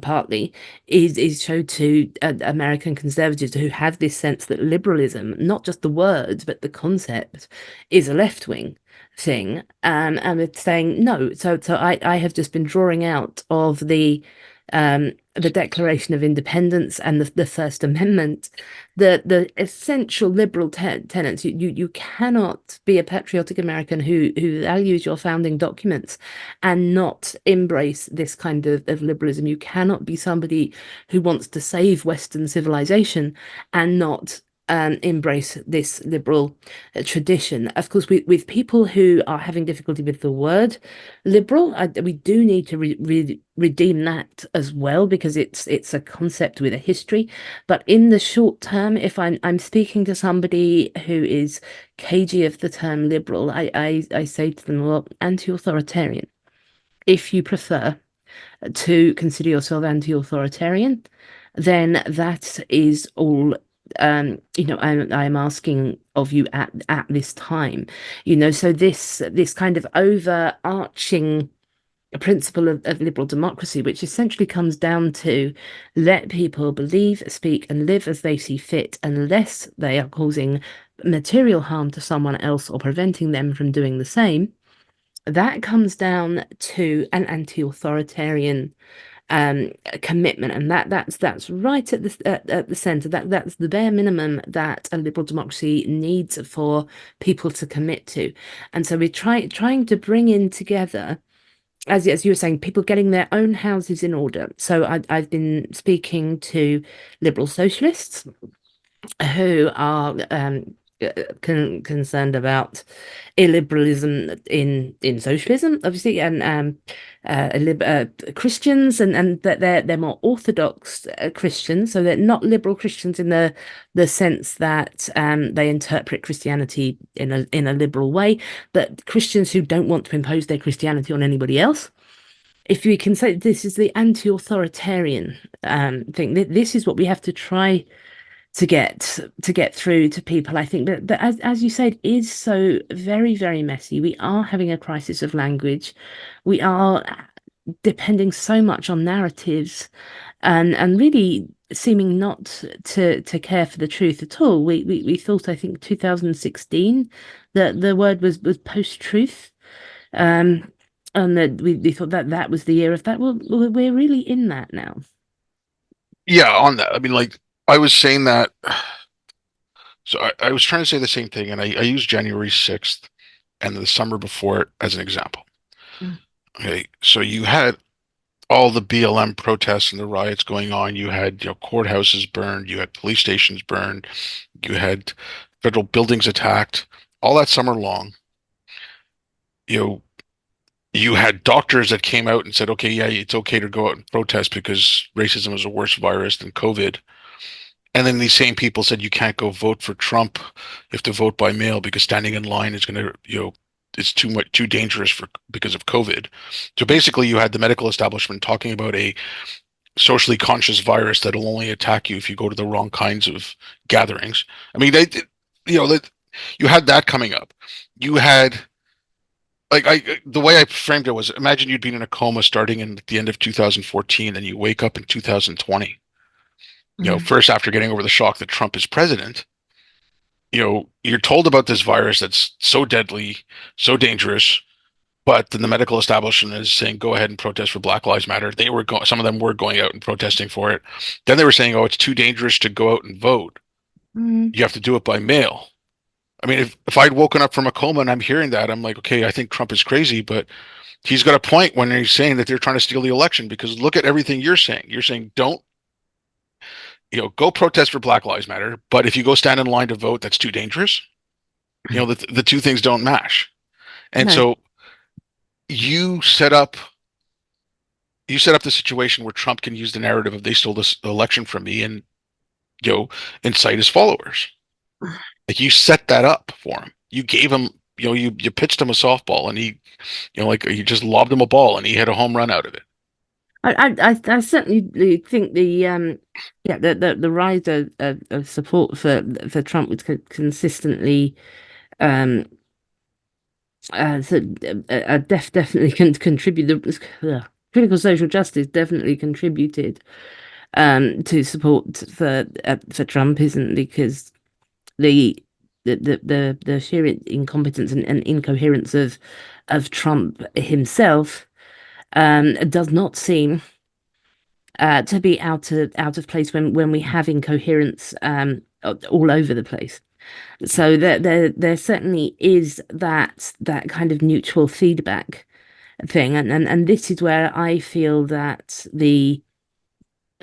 partly is show to American conservatives who have this sense that liberalism, not just the words but the concept, is a left wing thing. And it's saying no. So I have just been drawing out of the Declaration of Independence and the First Amendment, the essential liberal tenets. You cannot be a patriotic American who values your founding documents and not embrace this kind of liberalism. You cannot be somebody who wants to save Western civilization and not embrace this liberal tradition. Of course, with people who are having difficulty with the word liberal, we do need to redeem that as well because it's a concept with a history. But in the short term, if I'm speaking to somebody who is cagey of the term liberal, I say to them, well, anti-authoritarian. If you prefer to consider yourself anti-authoritarian, then that is all I'm asking of you at this time. So this kind of overarching a principle of liberal democracy, which essentially comes down to let people believe, speak, and live as they see fit, unless they are causing material harm to someone else or preventing them from doing the same. That comes down to an anti-authoritarian commitment, and that's right at the center. That's the bare minimum that a liberal democracy needs for people to commit to. And so we're trying to bring in together, as you were saying, people getting their own houses in order. So I've been speaking to liberal socialists who are concerned about illiberalism in socialism, obviously, and Christians, and that they're more orthodox Christians, so they're not liberal Christians in the sense that they interpret Christianity in a liberal way, but Christians who don't want to impose their Christianity on anybody else. If we can say this is the anti-authoritarian thing, this is what we have to try to get through to people. I think that as you said, is so very, very messy. We are having a crisis of language. We are depending so much on narratives and really seeming not to care for the truth at all. We thought, I think 2016 that the word was post-truth. Um and that we thought that that was the year of that. Well, we're really in that now. Yeah, on that. I mean, like I was saying that. So I was trying to say the same thing, and I used January 6th and the summer before it as an example. Mm. Okay, so you had all the BLM protests and the riots going on. You had, courthouses burned. You had police stations burned. You had federal buildings attacked. All that summer long. You know, you had doctors that came out and said, okay, yeah, it's okay to go out and protest because racism is a worse virus than COVID. And then these same people said you can't go vote for Trump. You have to vote by mail because standing in line is going to, it's too dangerous for because of COVID. So basically, you had the medical establishment talking about a socially conscious virus that'll only attack you if you go to the wrong kinds of gatherings. I mean, that you had that coming up. You had the way I framed it was imagine you'd been in a coma starting in at the end of 2014 and you wake up in 2020. Mm. First after getting over the shock that Trump is president, you're told about this virus that's so deadly, so dangerous, but then the medical establishment is saying go ahead and protest for Black Lives Matter. Some of them were going out and protesting for it. Then they were saying, oh, it's too dangerous to go out and vote. Mm. You have to do it by mail. I mean, if I'd woken up from a coma and I'm hearing that, I'm like, okay, I think Trump is crazy, but he's got a point when he's saying that they're trying to steal the election because look at everything you're saying. You're saying don't, go protest for Black Lives Matter, but if you go stand in line to vote, that's too dangerous. The two things don't mash. And No. so you set up you set up the situation where Trump can use the narrative of they stole this election from me and you know incite his followers. Like you set that up for him. You gave him you pitched him a softball and he like you just lobbed him a ball and he hit a home run out of it. I certainly think the rise of support for Trump was consistently um so, definitely can contribute critical social justice definitely contributed to support for Trumpism because the the sheer incompetence and incoherence of Trump himself does not seem to be out of place when we have incoherence all over the place. So there certainly is that kind of mutual feedback thing, and this is where I feel that the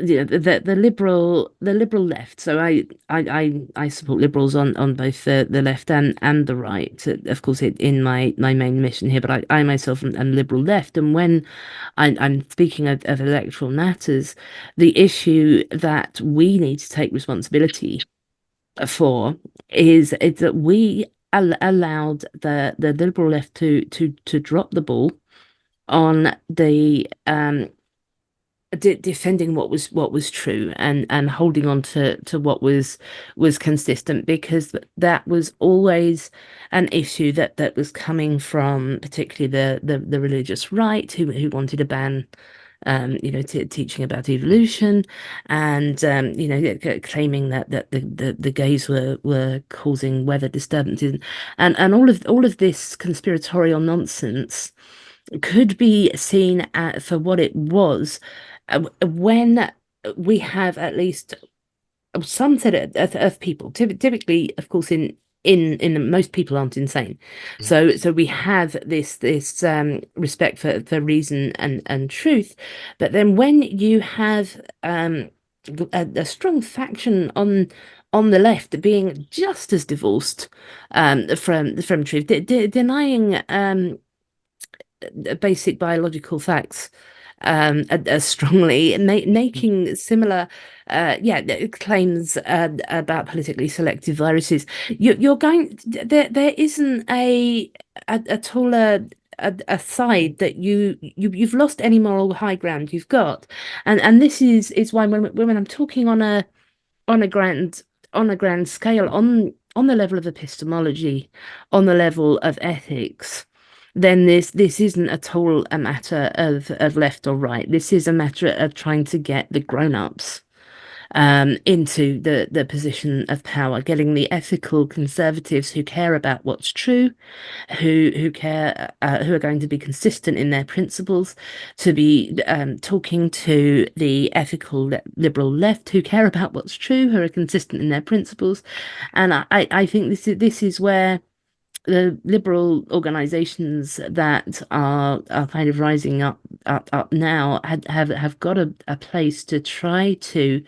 liberal left. So I support liberals on both the left and the right. Of course, in my main mission here, but I myself am liberal left. And when I'm speaking of electoral matters, the issue that we need to take responsibility for is that we allowed the liberal left to drop the ball on defending what was true and holding on to what was consistent, because that was always an issue that was coming from particularly the religious right, who wanted to ban teaching about evolution, and claiming that the gays were causing weather disturbances, and all of this conspiratorial nonsense could be seen for what it was, when we have at least some set of people, typically, of course, in most people aren't insane, so we have this respect for reason and truth, but then when you have a strong faction on the left being just as divorced from truth, denying basic biological facts as strongly, making similar claims about politically selective viruses. You're going there isn't at all a side that you've lost any moral high ground you've got, and this is why when I'm talking on a grand on a grand scale, on the level of epistemology, on the level of ethics, then this isn't at all a matter of left or right. This is a matter of trying to get the grown-ups into the position of power, getting the ethical conservatives who care about what's true, who are going to be consistent in their principles, to be talking to the ethical liberal left who care about what's true, who are consistent in their principles, and I think this is where the liberal organizations that are kind of rising up now have got a place to try to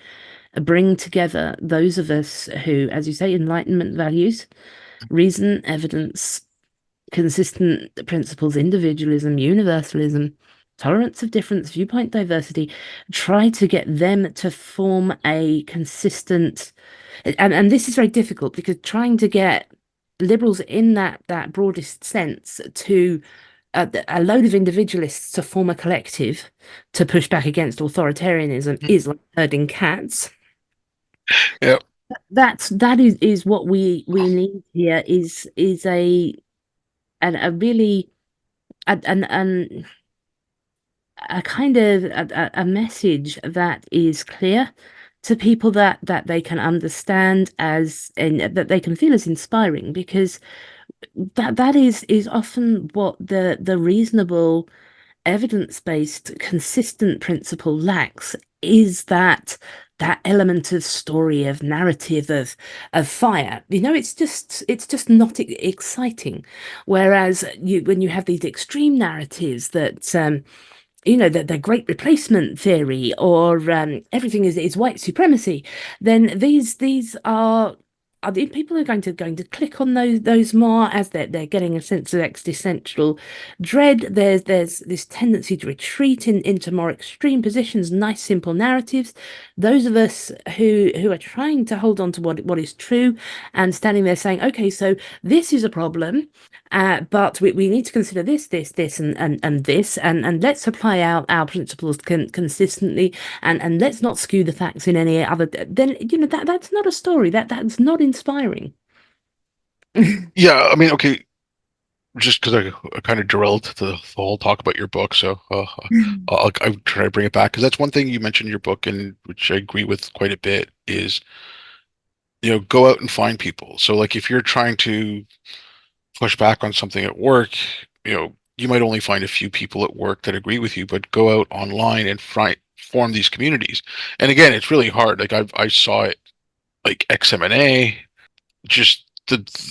bring together those of us who, as you say, Enlightenment values, reason, evidence, consistent principles, individualism, universalism, tolerance of difference, viewpoint diversity, try to get them to form a consistent, and this is very difficult because trying to get liberals in that broadest sense to a load of individualists to form a collective to push back against authoritarianism is like herding cats. Yeah. That is what we need here, is a really an a kind of a message that is clear to people, that they can understand, as and that they can feel as inspiring, because that is often what the reasonable, evidence-based, consistent principle lacks, is that element of story, of narrative, of fire. It's just not exciting. Whereas when you have these extreme narratives that the great replacement theory, or everything is white supremacy, then these are the people are going to click on those more, as they're getting a sense of existential dread. There's this tendency to retreat into more extreme positions, nice simple narratives. Those of us who are trying to hold on to what is true, and standing there saying, okay, so this is a problem, but we need to consider this, and this, and let's apply our principles consistently, and let's not skew the facts in any other. Then that's not a story. That's not inspiring. Yeah, I mean, okay, just because I kind of derailed the whole talk about your book, so I'll try to bring it back, because that's one thing you mentioned in your book, and which I agree with quite a bit, is go out and find people. So like if you're trying to push back on something at work, you might only find a few people at work that agree with you, but go out online and form these communities. And again, it's really hard. Like I saw it, like XMNA, just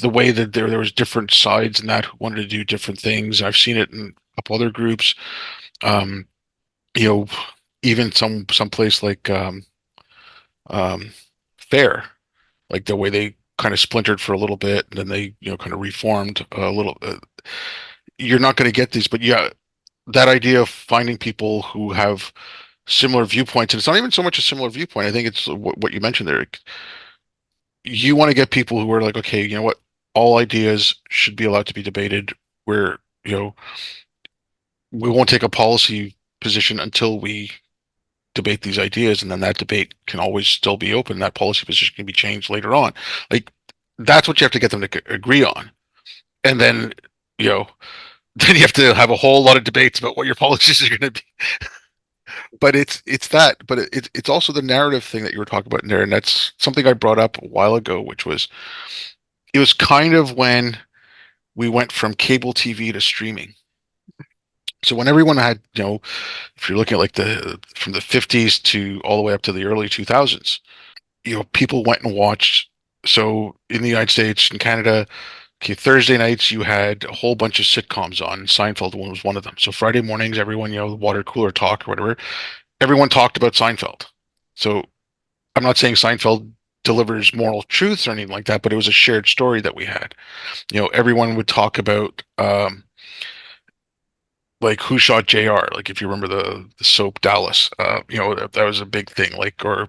the way that there was different sides and that who wanted to do different things. I've seen it in a couple other groups. Um, you know, even some place like um, Fair, like the way they kind of splintered for a little bit, and then they kind of reformed a little. You're not going to get these, but yeah, that idea of finding people who have similar viewpoints, and it's not even so much a similar viewpoint. I think it's what you mentioned there. You want to get people who are like, okay, you know what, all ideas should be allowed to be debated. Where we won't take a policy position until we debate these ideas, and then that debate can always still be open. That policy position can be changed later on. Like that's what you have to get them to agree on, and then you know then you have to have a whole lot of debates about what your policies are going to be. But it's that, but it's also the narrative thing that you were talking about in there, and that's something I brought up a while ago, which was it was kind of when we went from cable TV to streaming. So when everyone had, if you're looking at like the from the 50s to all the way up to the early 2000s, people went and watched. So in the United States and Canada, okay, Thursday nights you had a whole bunch of sitcoms on. Seinfeld was one of them. So Friday mornings, everyone, water cooler talk or whatever, everyone talked about Seinfeld. So I'm not saying Seinfeld delivers moral truths or anything like that, but it was a shared story that we had. Everyone would talk about like who shot JR, like if you remember the soap Dallas, that was a big thing, like, or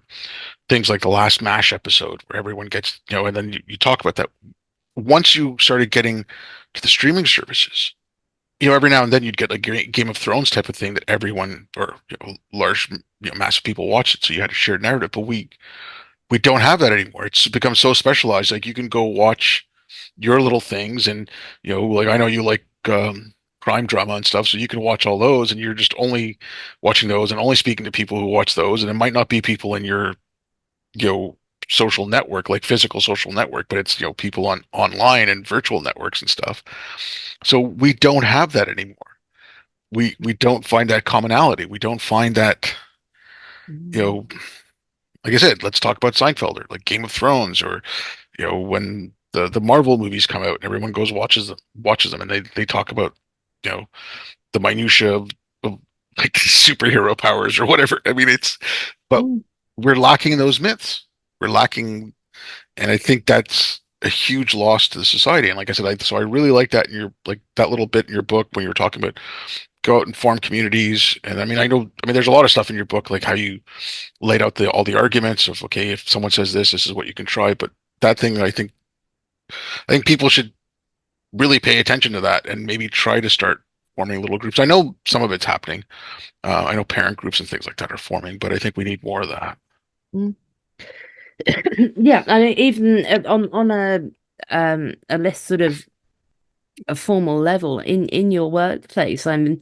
things like the last MASH episode where everyone gets, and then you talk about that. Once you started getting to the streaming services, every now and then you'd get a Game of Thrones type of thing that everyone or large, massive people watch it. So you had a shared narrative, but we don't have that anymore. It's become so specialized. Like you can go watch your little things, and like I know you like crime drama and stuff, so you can watch all those, and you're just only watching those and only speaking to people who watch those, and it might not be people in your you know social network, like physical social network, but it's people on online and virtual networks and stuff. So we don't have that anymore. We don't find that commonality. We don't find that you Mm. know like I said, let's talk about Seinfeld or like Game of Thrones, or when the Marvel movies come out and everyone goes watches them, and they talk about you know the minutia of like superhero powers or whatever. I mean, but Mm. we're lacking those myths. We're lacking, and I think that's a huge loss to the society. And like I said, so I really like that in your like that little bit in your book when you were talking about go out and form communities. And I mean, there's a lot of stuff in your book like how you laid out all the arguments of okay, if someone says this is what you can try. But that thing, I think people should really pay attention to that and maybe try to start forming little groups. I know some of it's happening. I know parent groups and things like that are forming, but I think we need more of that. Mm. Yeah, I mean, even on a less sort of a formal level in your workplace, I'm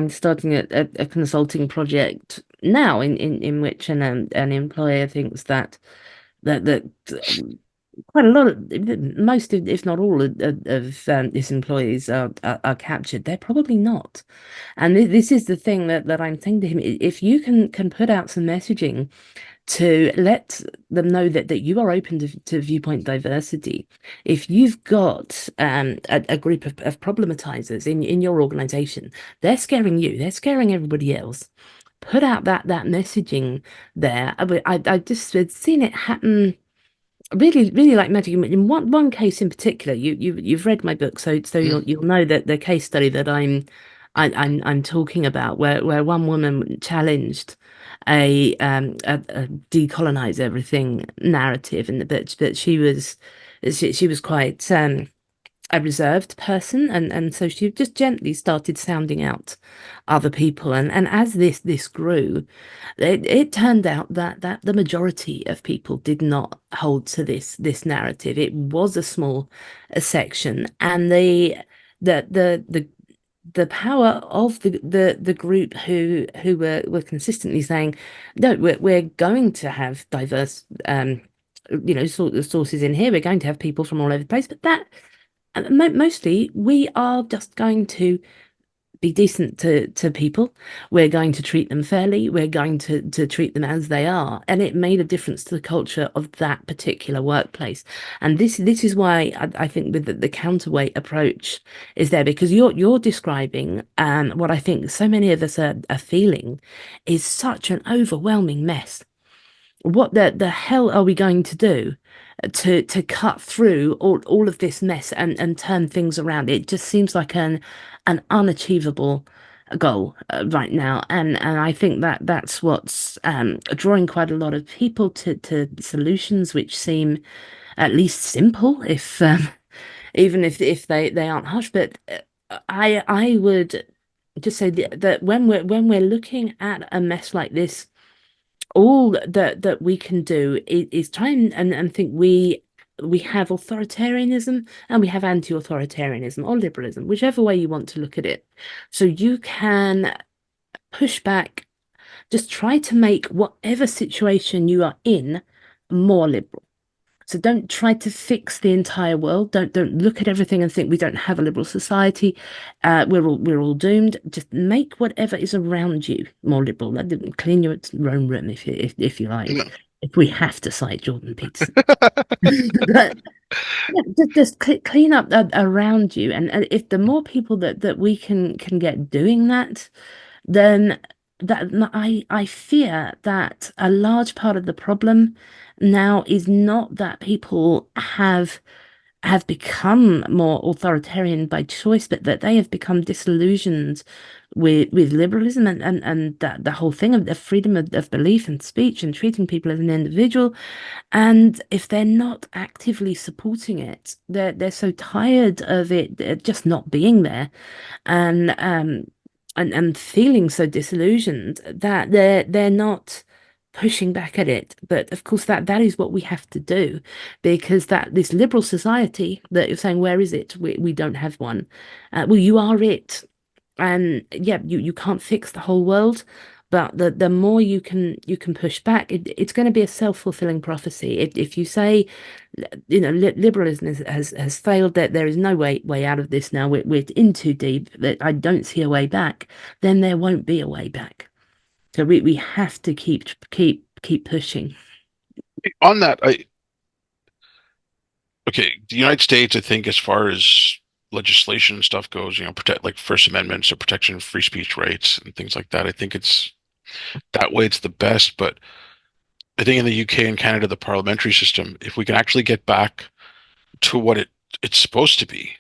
starting a consulting project now in which an employer thinks that quite a lot of most if not all of its employees are captured. They're probably not, and this is the thing that I'm saying to him. If you can put out some messaging to let them know that you are open to viewpoint diversity. If you've got a group of problematizers in your organization, they're scaring you, they're scaring everybody else. Put out that messaging there. I just had seen it happen really like magic. In one case in particular, you've read my book, so Mm, you'll know that the case study that I'm talking about, where one woman challenged a decolonize everything narrative, and that she was quite a reserved person, and so she just gently started sounding out other people, and as this grew, it turned out that the majority of people did not hold to this narrative. It was a small section, and the the the the power of the group who were consistently saying, no, we're going to have diverse sort of sources in here. We're going to have people from all over the place, but that mostly we are just going to be decent to people. We're going to treat them fairly. We're going to treat them as they are. And it made a difference to the culture of that particular workplace. And this is why I think with the counterweight approach is there, because you're describing what I think so many of us are feeling is such an overwhelming mess. What the hell are we going to do to cut through all of this mess and turn things around? It just seems like an unachievable goal right now, and I think that's what's drawing quite a lot of people to solutions which seem at least simple, if even if they aren't harsh. But I would. just say that when we're looking at a mess like this, all that we can do is try and think we have authoritarianism and we have anti-authoritarianism or liberalism, whichever way you want to look at it. So you can push back, just try to make whatever situation you are in more liberal. So don't try to fix the entire world. Don't look at everything and think we don't have a liberal society. We're all doomed. Just make whatever is around you more liberal. Clean your own room if you like. No. If we have to cite Jordan Peterson, but yeah, just clean up around you, and if the more people that we can get doing that, then I fear that a large part of the problem now is not that people have become more authoritarian by choice, but that they have become disillusioned with liberalism and that the whole thing of the freedom of belief and speech and treating people as an individual. And if they're not actively supporting it, they're so tired of it just not being there and and feeling so disillusioned that they're not pushing back at it. But of course that is what we have to do, because that this liberal society that you're saying, where is it? We don't have one. Well, you are it. And yeah, you can't fix the whole world, but the more you can push back, it's going to be a self-fulfilling prophecy. If you say, liberalism has failed, that there is no way out of this now, we're in too deep, that I don't see a way back, then there won't be a way back. So we have to keep pushing. On that, okay, the United States, I think, as far as legislation and stuff goes, protect like First Amendment, so protection of free speech rights and things like that. I think it's that way it's the best. But I think in the UK and Canada, the parliamentary system, if we can actually get back to what it's supposed to be,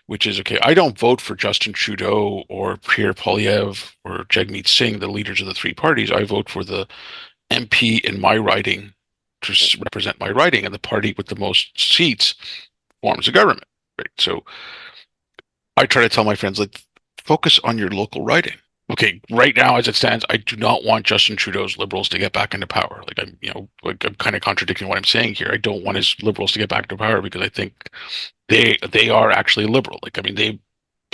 which is okay, I don't vote for Justin Trudeau or Pierre Poilievre or Jagmeet Singh, the leaders of the three parties. I vote for the MP in my riding to represent my riding, and the party with the most seats forms a government. Right. So I try to tell my friends, like, focus on your local riding. Okay, right now, as it stands, I do not want Justin Trudeau's liberals to get back into power. Like I'm kind of contradicting what I'm saying here. I don't want his liberals to get back into power because I think they are actually liberal. Like, I mean, they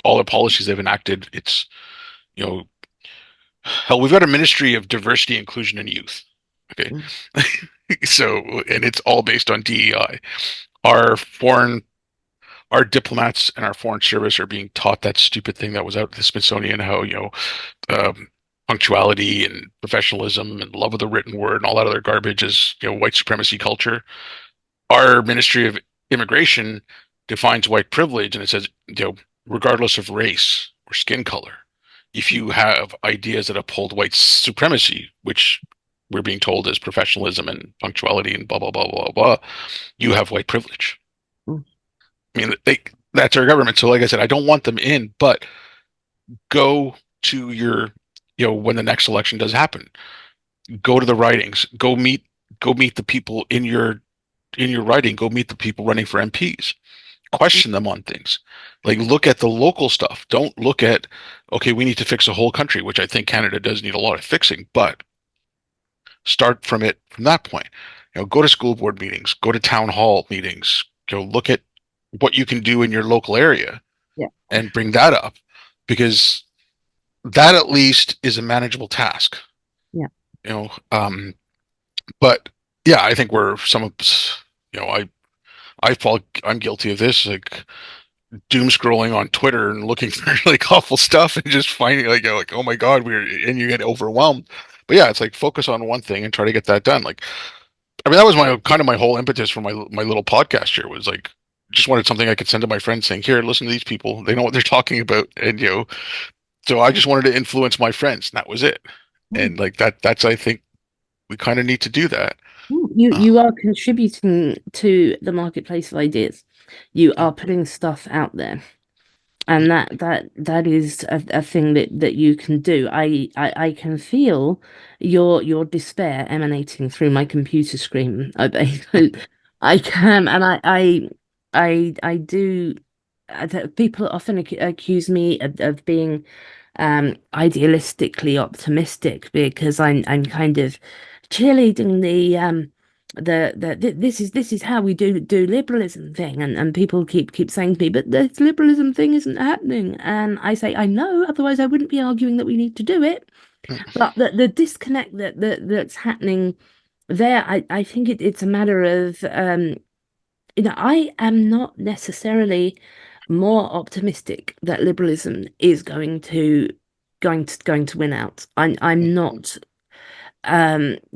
all the policies they've enacted. It's you know, hell, we've got a Ministry of Diversity, Inclusion, and Youth. Okay, Mm, so and it's all based on DEI. Our foreign our diplomats and our foreign service are being taught that stupid thing that was out at the Smithsonian, how punctuality and professionalism and love of the written word and all that other garbage is white supremacy culture. Our Ministry of Immigration defines white privilege, and it says regardless of race or skin color, if you have ideas that uphold white supremacy, which we're being told is professionalism and punctuality and blah blah blah blah blah, you have white privilege. mm, I mean, that's our government. So, like I said, I don't want them in, but go to your, when the next election does happen, go to the ridings, go meet the people in your riding, go meet the people running for MPs, mm, question them on things, like look at the local stuff. Don't look at, okay, we need to fix a whole country, which I think Canada does need a lot of fixing, but start from that point. Go to school board meetings, go to town hall meetings, go look at what you can do in your local area yeah, and bring that up because that at least is a manageable task. yeah. You know, um, but yeah, I think we're some of you know, I'm guilty of this, like doom scrolling on Twitter and looking for like awful stuff and just finding like oh my God, and you get overwhelmed. But yeah, it's like focus on one thing and try to get that done. Like, I mean, that was my kind of my whole impetus for my little podcast here was like just wanted something I could send to my friends saying, here, listen to these people. They know what they're talking about. And so I just wanted to influence my friends, and that was it. Mm. And like that's I think we kind of need to do that. Uh, You are contributing to the marketplace of ideas. You are putting stuff out there. And that is a thing that you can do. I can feel your despair emanating through my computer screen. I can, and I do. People often accuse me of being idealistically optimistic because I'm kind of cheerleading this is how we do liberalism thing, and people keep saying to me, but this liberalism thing isn't happening, and I say I know, otherwise I wouldn't be arguing that we need to do it. But the disconnect that's happening there, I think it's a matter of I am not necessarily more optimistic that liberalism is going to win out. I'm not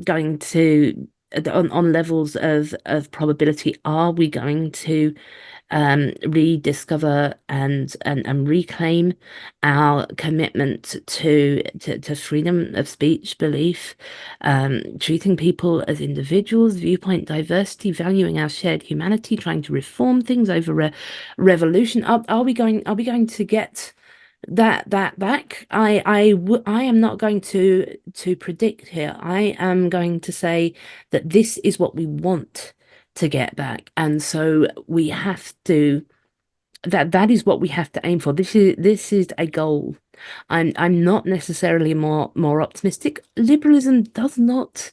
going to on levels of probability. Are we going to rediscover and reclaim our commitment to freedom of speech, belief, treating people as individuals, viewpoint diversity, valuing our shared humanity, trying to reform things over a revolution? Are we going to get that back? I am not going to predict here. I am going to say that this is what we want to get back, and so we have to that is what we have to aim for. This is a goal. I'm not necessarily more optimistic. Liberalism does not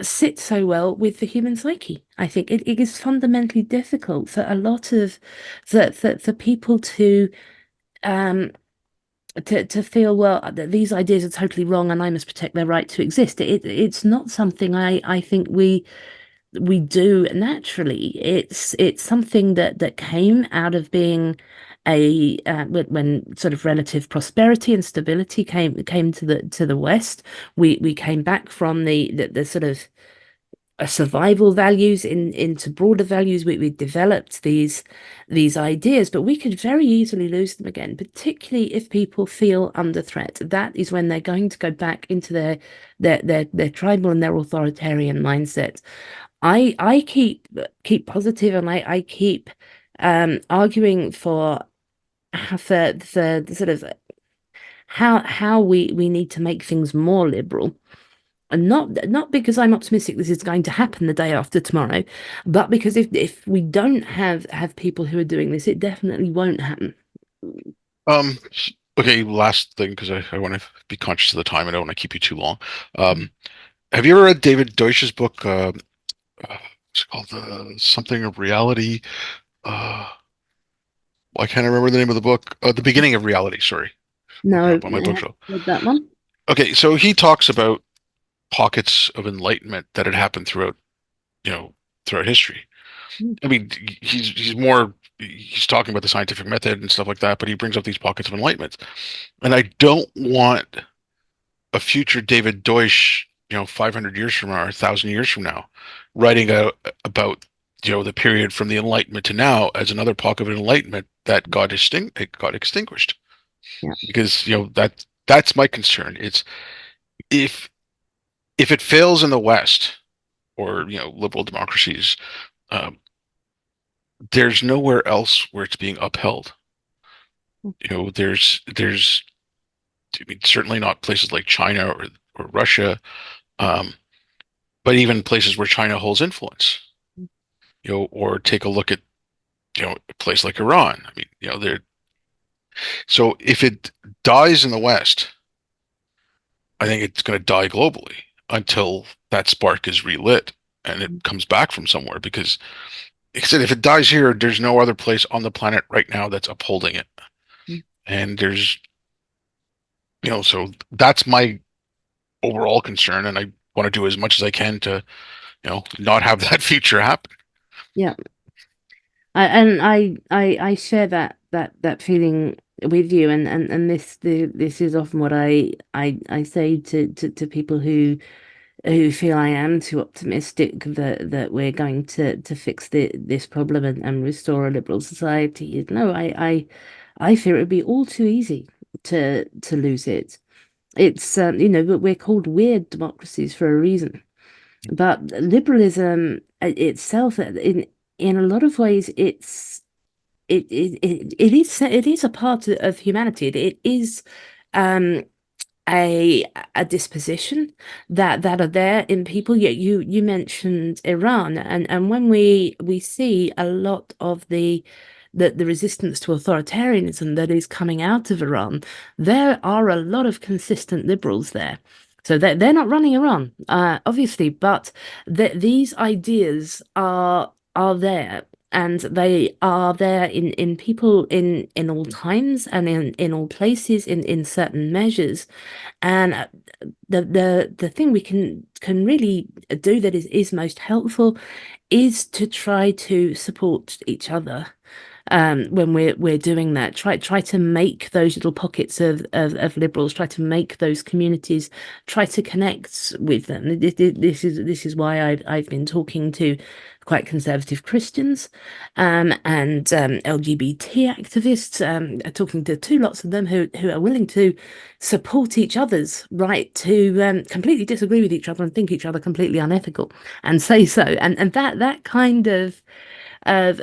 sit so well with the human psyche. I think it is fundamentally difficult for a lot of for people um to feel, well, that these ideas are totally wrong and I must protect their right to exist. It's not something I think we do naturally. It's something that came out of being when sort of relative prosperity and stability came to the West. We came back from the sort of survival values into broader values. We developed these ideas, but we could very easily lose them again, particularly if people feel under threat. That is when they're going to go back into their tribal and their authoritarian mindset. I keep positive, and I keep arguing for the sort of how we need to make things more liberal. And not because I'm optimistic this is going to happen the day after tomorrow, but because if we don't have people who are doing this, it definitely won't happen. Um, okay, last thing, because I want to be conscious of the time. I don't want to keep you too long. Have you ever read David Deutsch's book? What's it called? Something of Reality. Uh, I can't remember the name of the book. The Beginning of Reality. Sorry, looking No, up on my bookshelf. with that one. Okay, so he talks about pockets of enlightenment that had happened you know, throughout history. I mean, he's talking about the scientific method and stuff like that, but he brings up these pockets of enlightenment. And I don't want a future David Deutsch, 500 years from now or 1,000 years from now, writing about the period from the Enlightenment to now as another pocket of enlightenment that got extinguished. Yeah. Because that's my concern. It's if if it fails in the West or liberal democracies, um, there's nowhere else where it's being upheld. There's I mean, certainly not places like China or Russia, um, but even places where China holds influence. Or take a look at a place like Iran. I mean, they're so if it dies in the West, I think it's going to die globally until that spark is relit and it comes back from somewhere. Because, like I said, if it dies here, there's no other place on the planet right now that's upholding it. And so that's my overall concern, and I want to do as much as I can to, not have that future happen. Yeah. And I share that feeling with you, and this is often what I say to people who feel I am too optimistic that we're going to fix this problem and restore a liberal society. No, I fear it would be all too easy to lose it. It's but we're called weird democracies for a reason. But liberalism itself, in a lot of ways, it is a part of humanity. It is um a disposition that are there in people. Yet you mentioned Iran, and when we see a lot of the the resistance to authoritarianism that is coming out of Iran, there are a lot of consistent liberals there. So they're not running Iran, obviously, but these ideas are there, and they are there in people in all times and in all places in certain measures. And the thing we can really do that is most helpful is to try to support each other when we're doing that. Try to make those little pockets of liberals, try to make those communities, try to connect with them. This is why I've been talking to quite conservative Christians and LGBT activists, talking to two lots of them who are willing to support each other's right to completely disagree with each other and think each other completely unethical and say so. And that kind of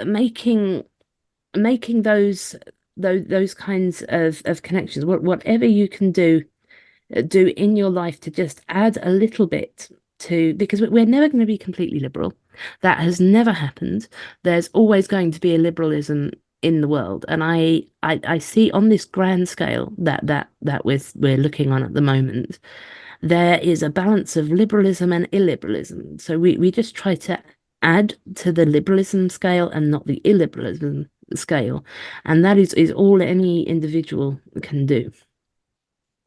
making those kinds of connections, whatever you can do in your life to just add a little bit to, because we're never going to be completely liberal. That has never happened. There's always going to be a liberalism in the world, and I see on this grand scale that we're looking on at the moment, there is a balance of liberalism and illiberalism. So we just try to add to the liberalism scale and not the illiberalism scale. And that is all any individual can do.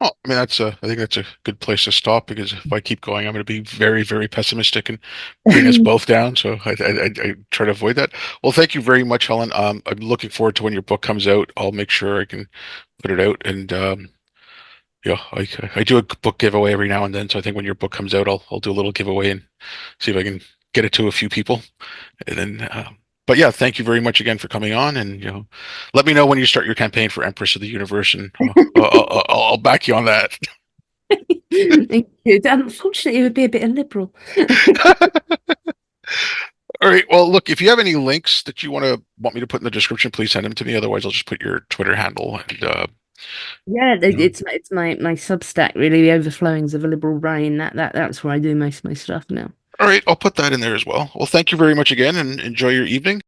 Well, I mean, I think that's a good place to stop because if I keep going, I'm going to be very, very pessimistic and bring us both down. So I try to avoid that. Well, thank you very much, Helen. I'm looking forward to when your book comes out. I'll make sure I can put it out. And yeah, I do a book giveaway every now and then. So I think when your book comes out, I'll do a little giveaway and see if I can get it to a few people. And then, but yeah, thank you very much again for coming on. And let me know when you start your campaign for Empress of the Universe, and I'll back you on that. Thank you. Unfortunately, it would be a bit illiberal. All right. Well, look, if you have any links that you want me to put in the description, please send them to me. Otherwise, I'll just put your Twitter handle and Yeah, you know. it's my Substack, really, the overflowings of a liberal brain. That's where I do most of my stuff now. All right, I'll put that in there as well. Well, thank you very much again, and enjoy your evening.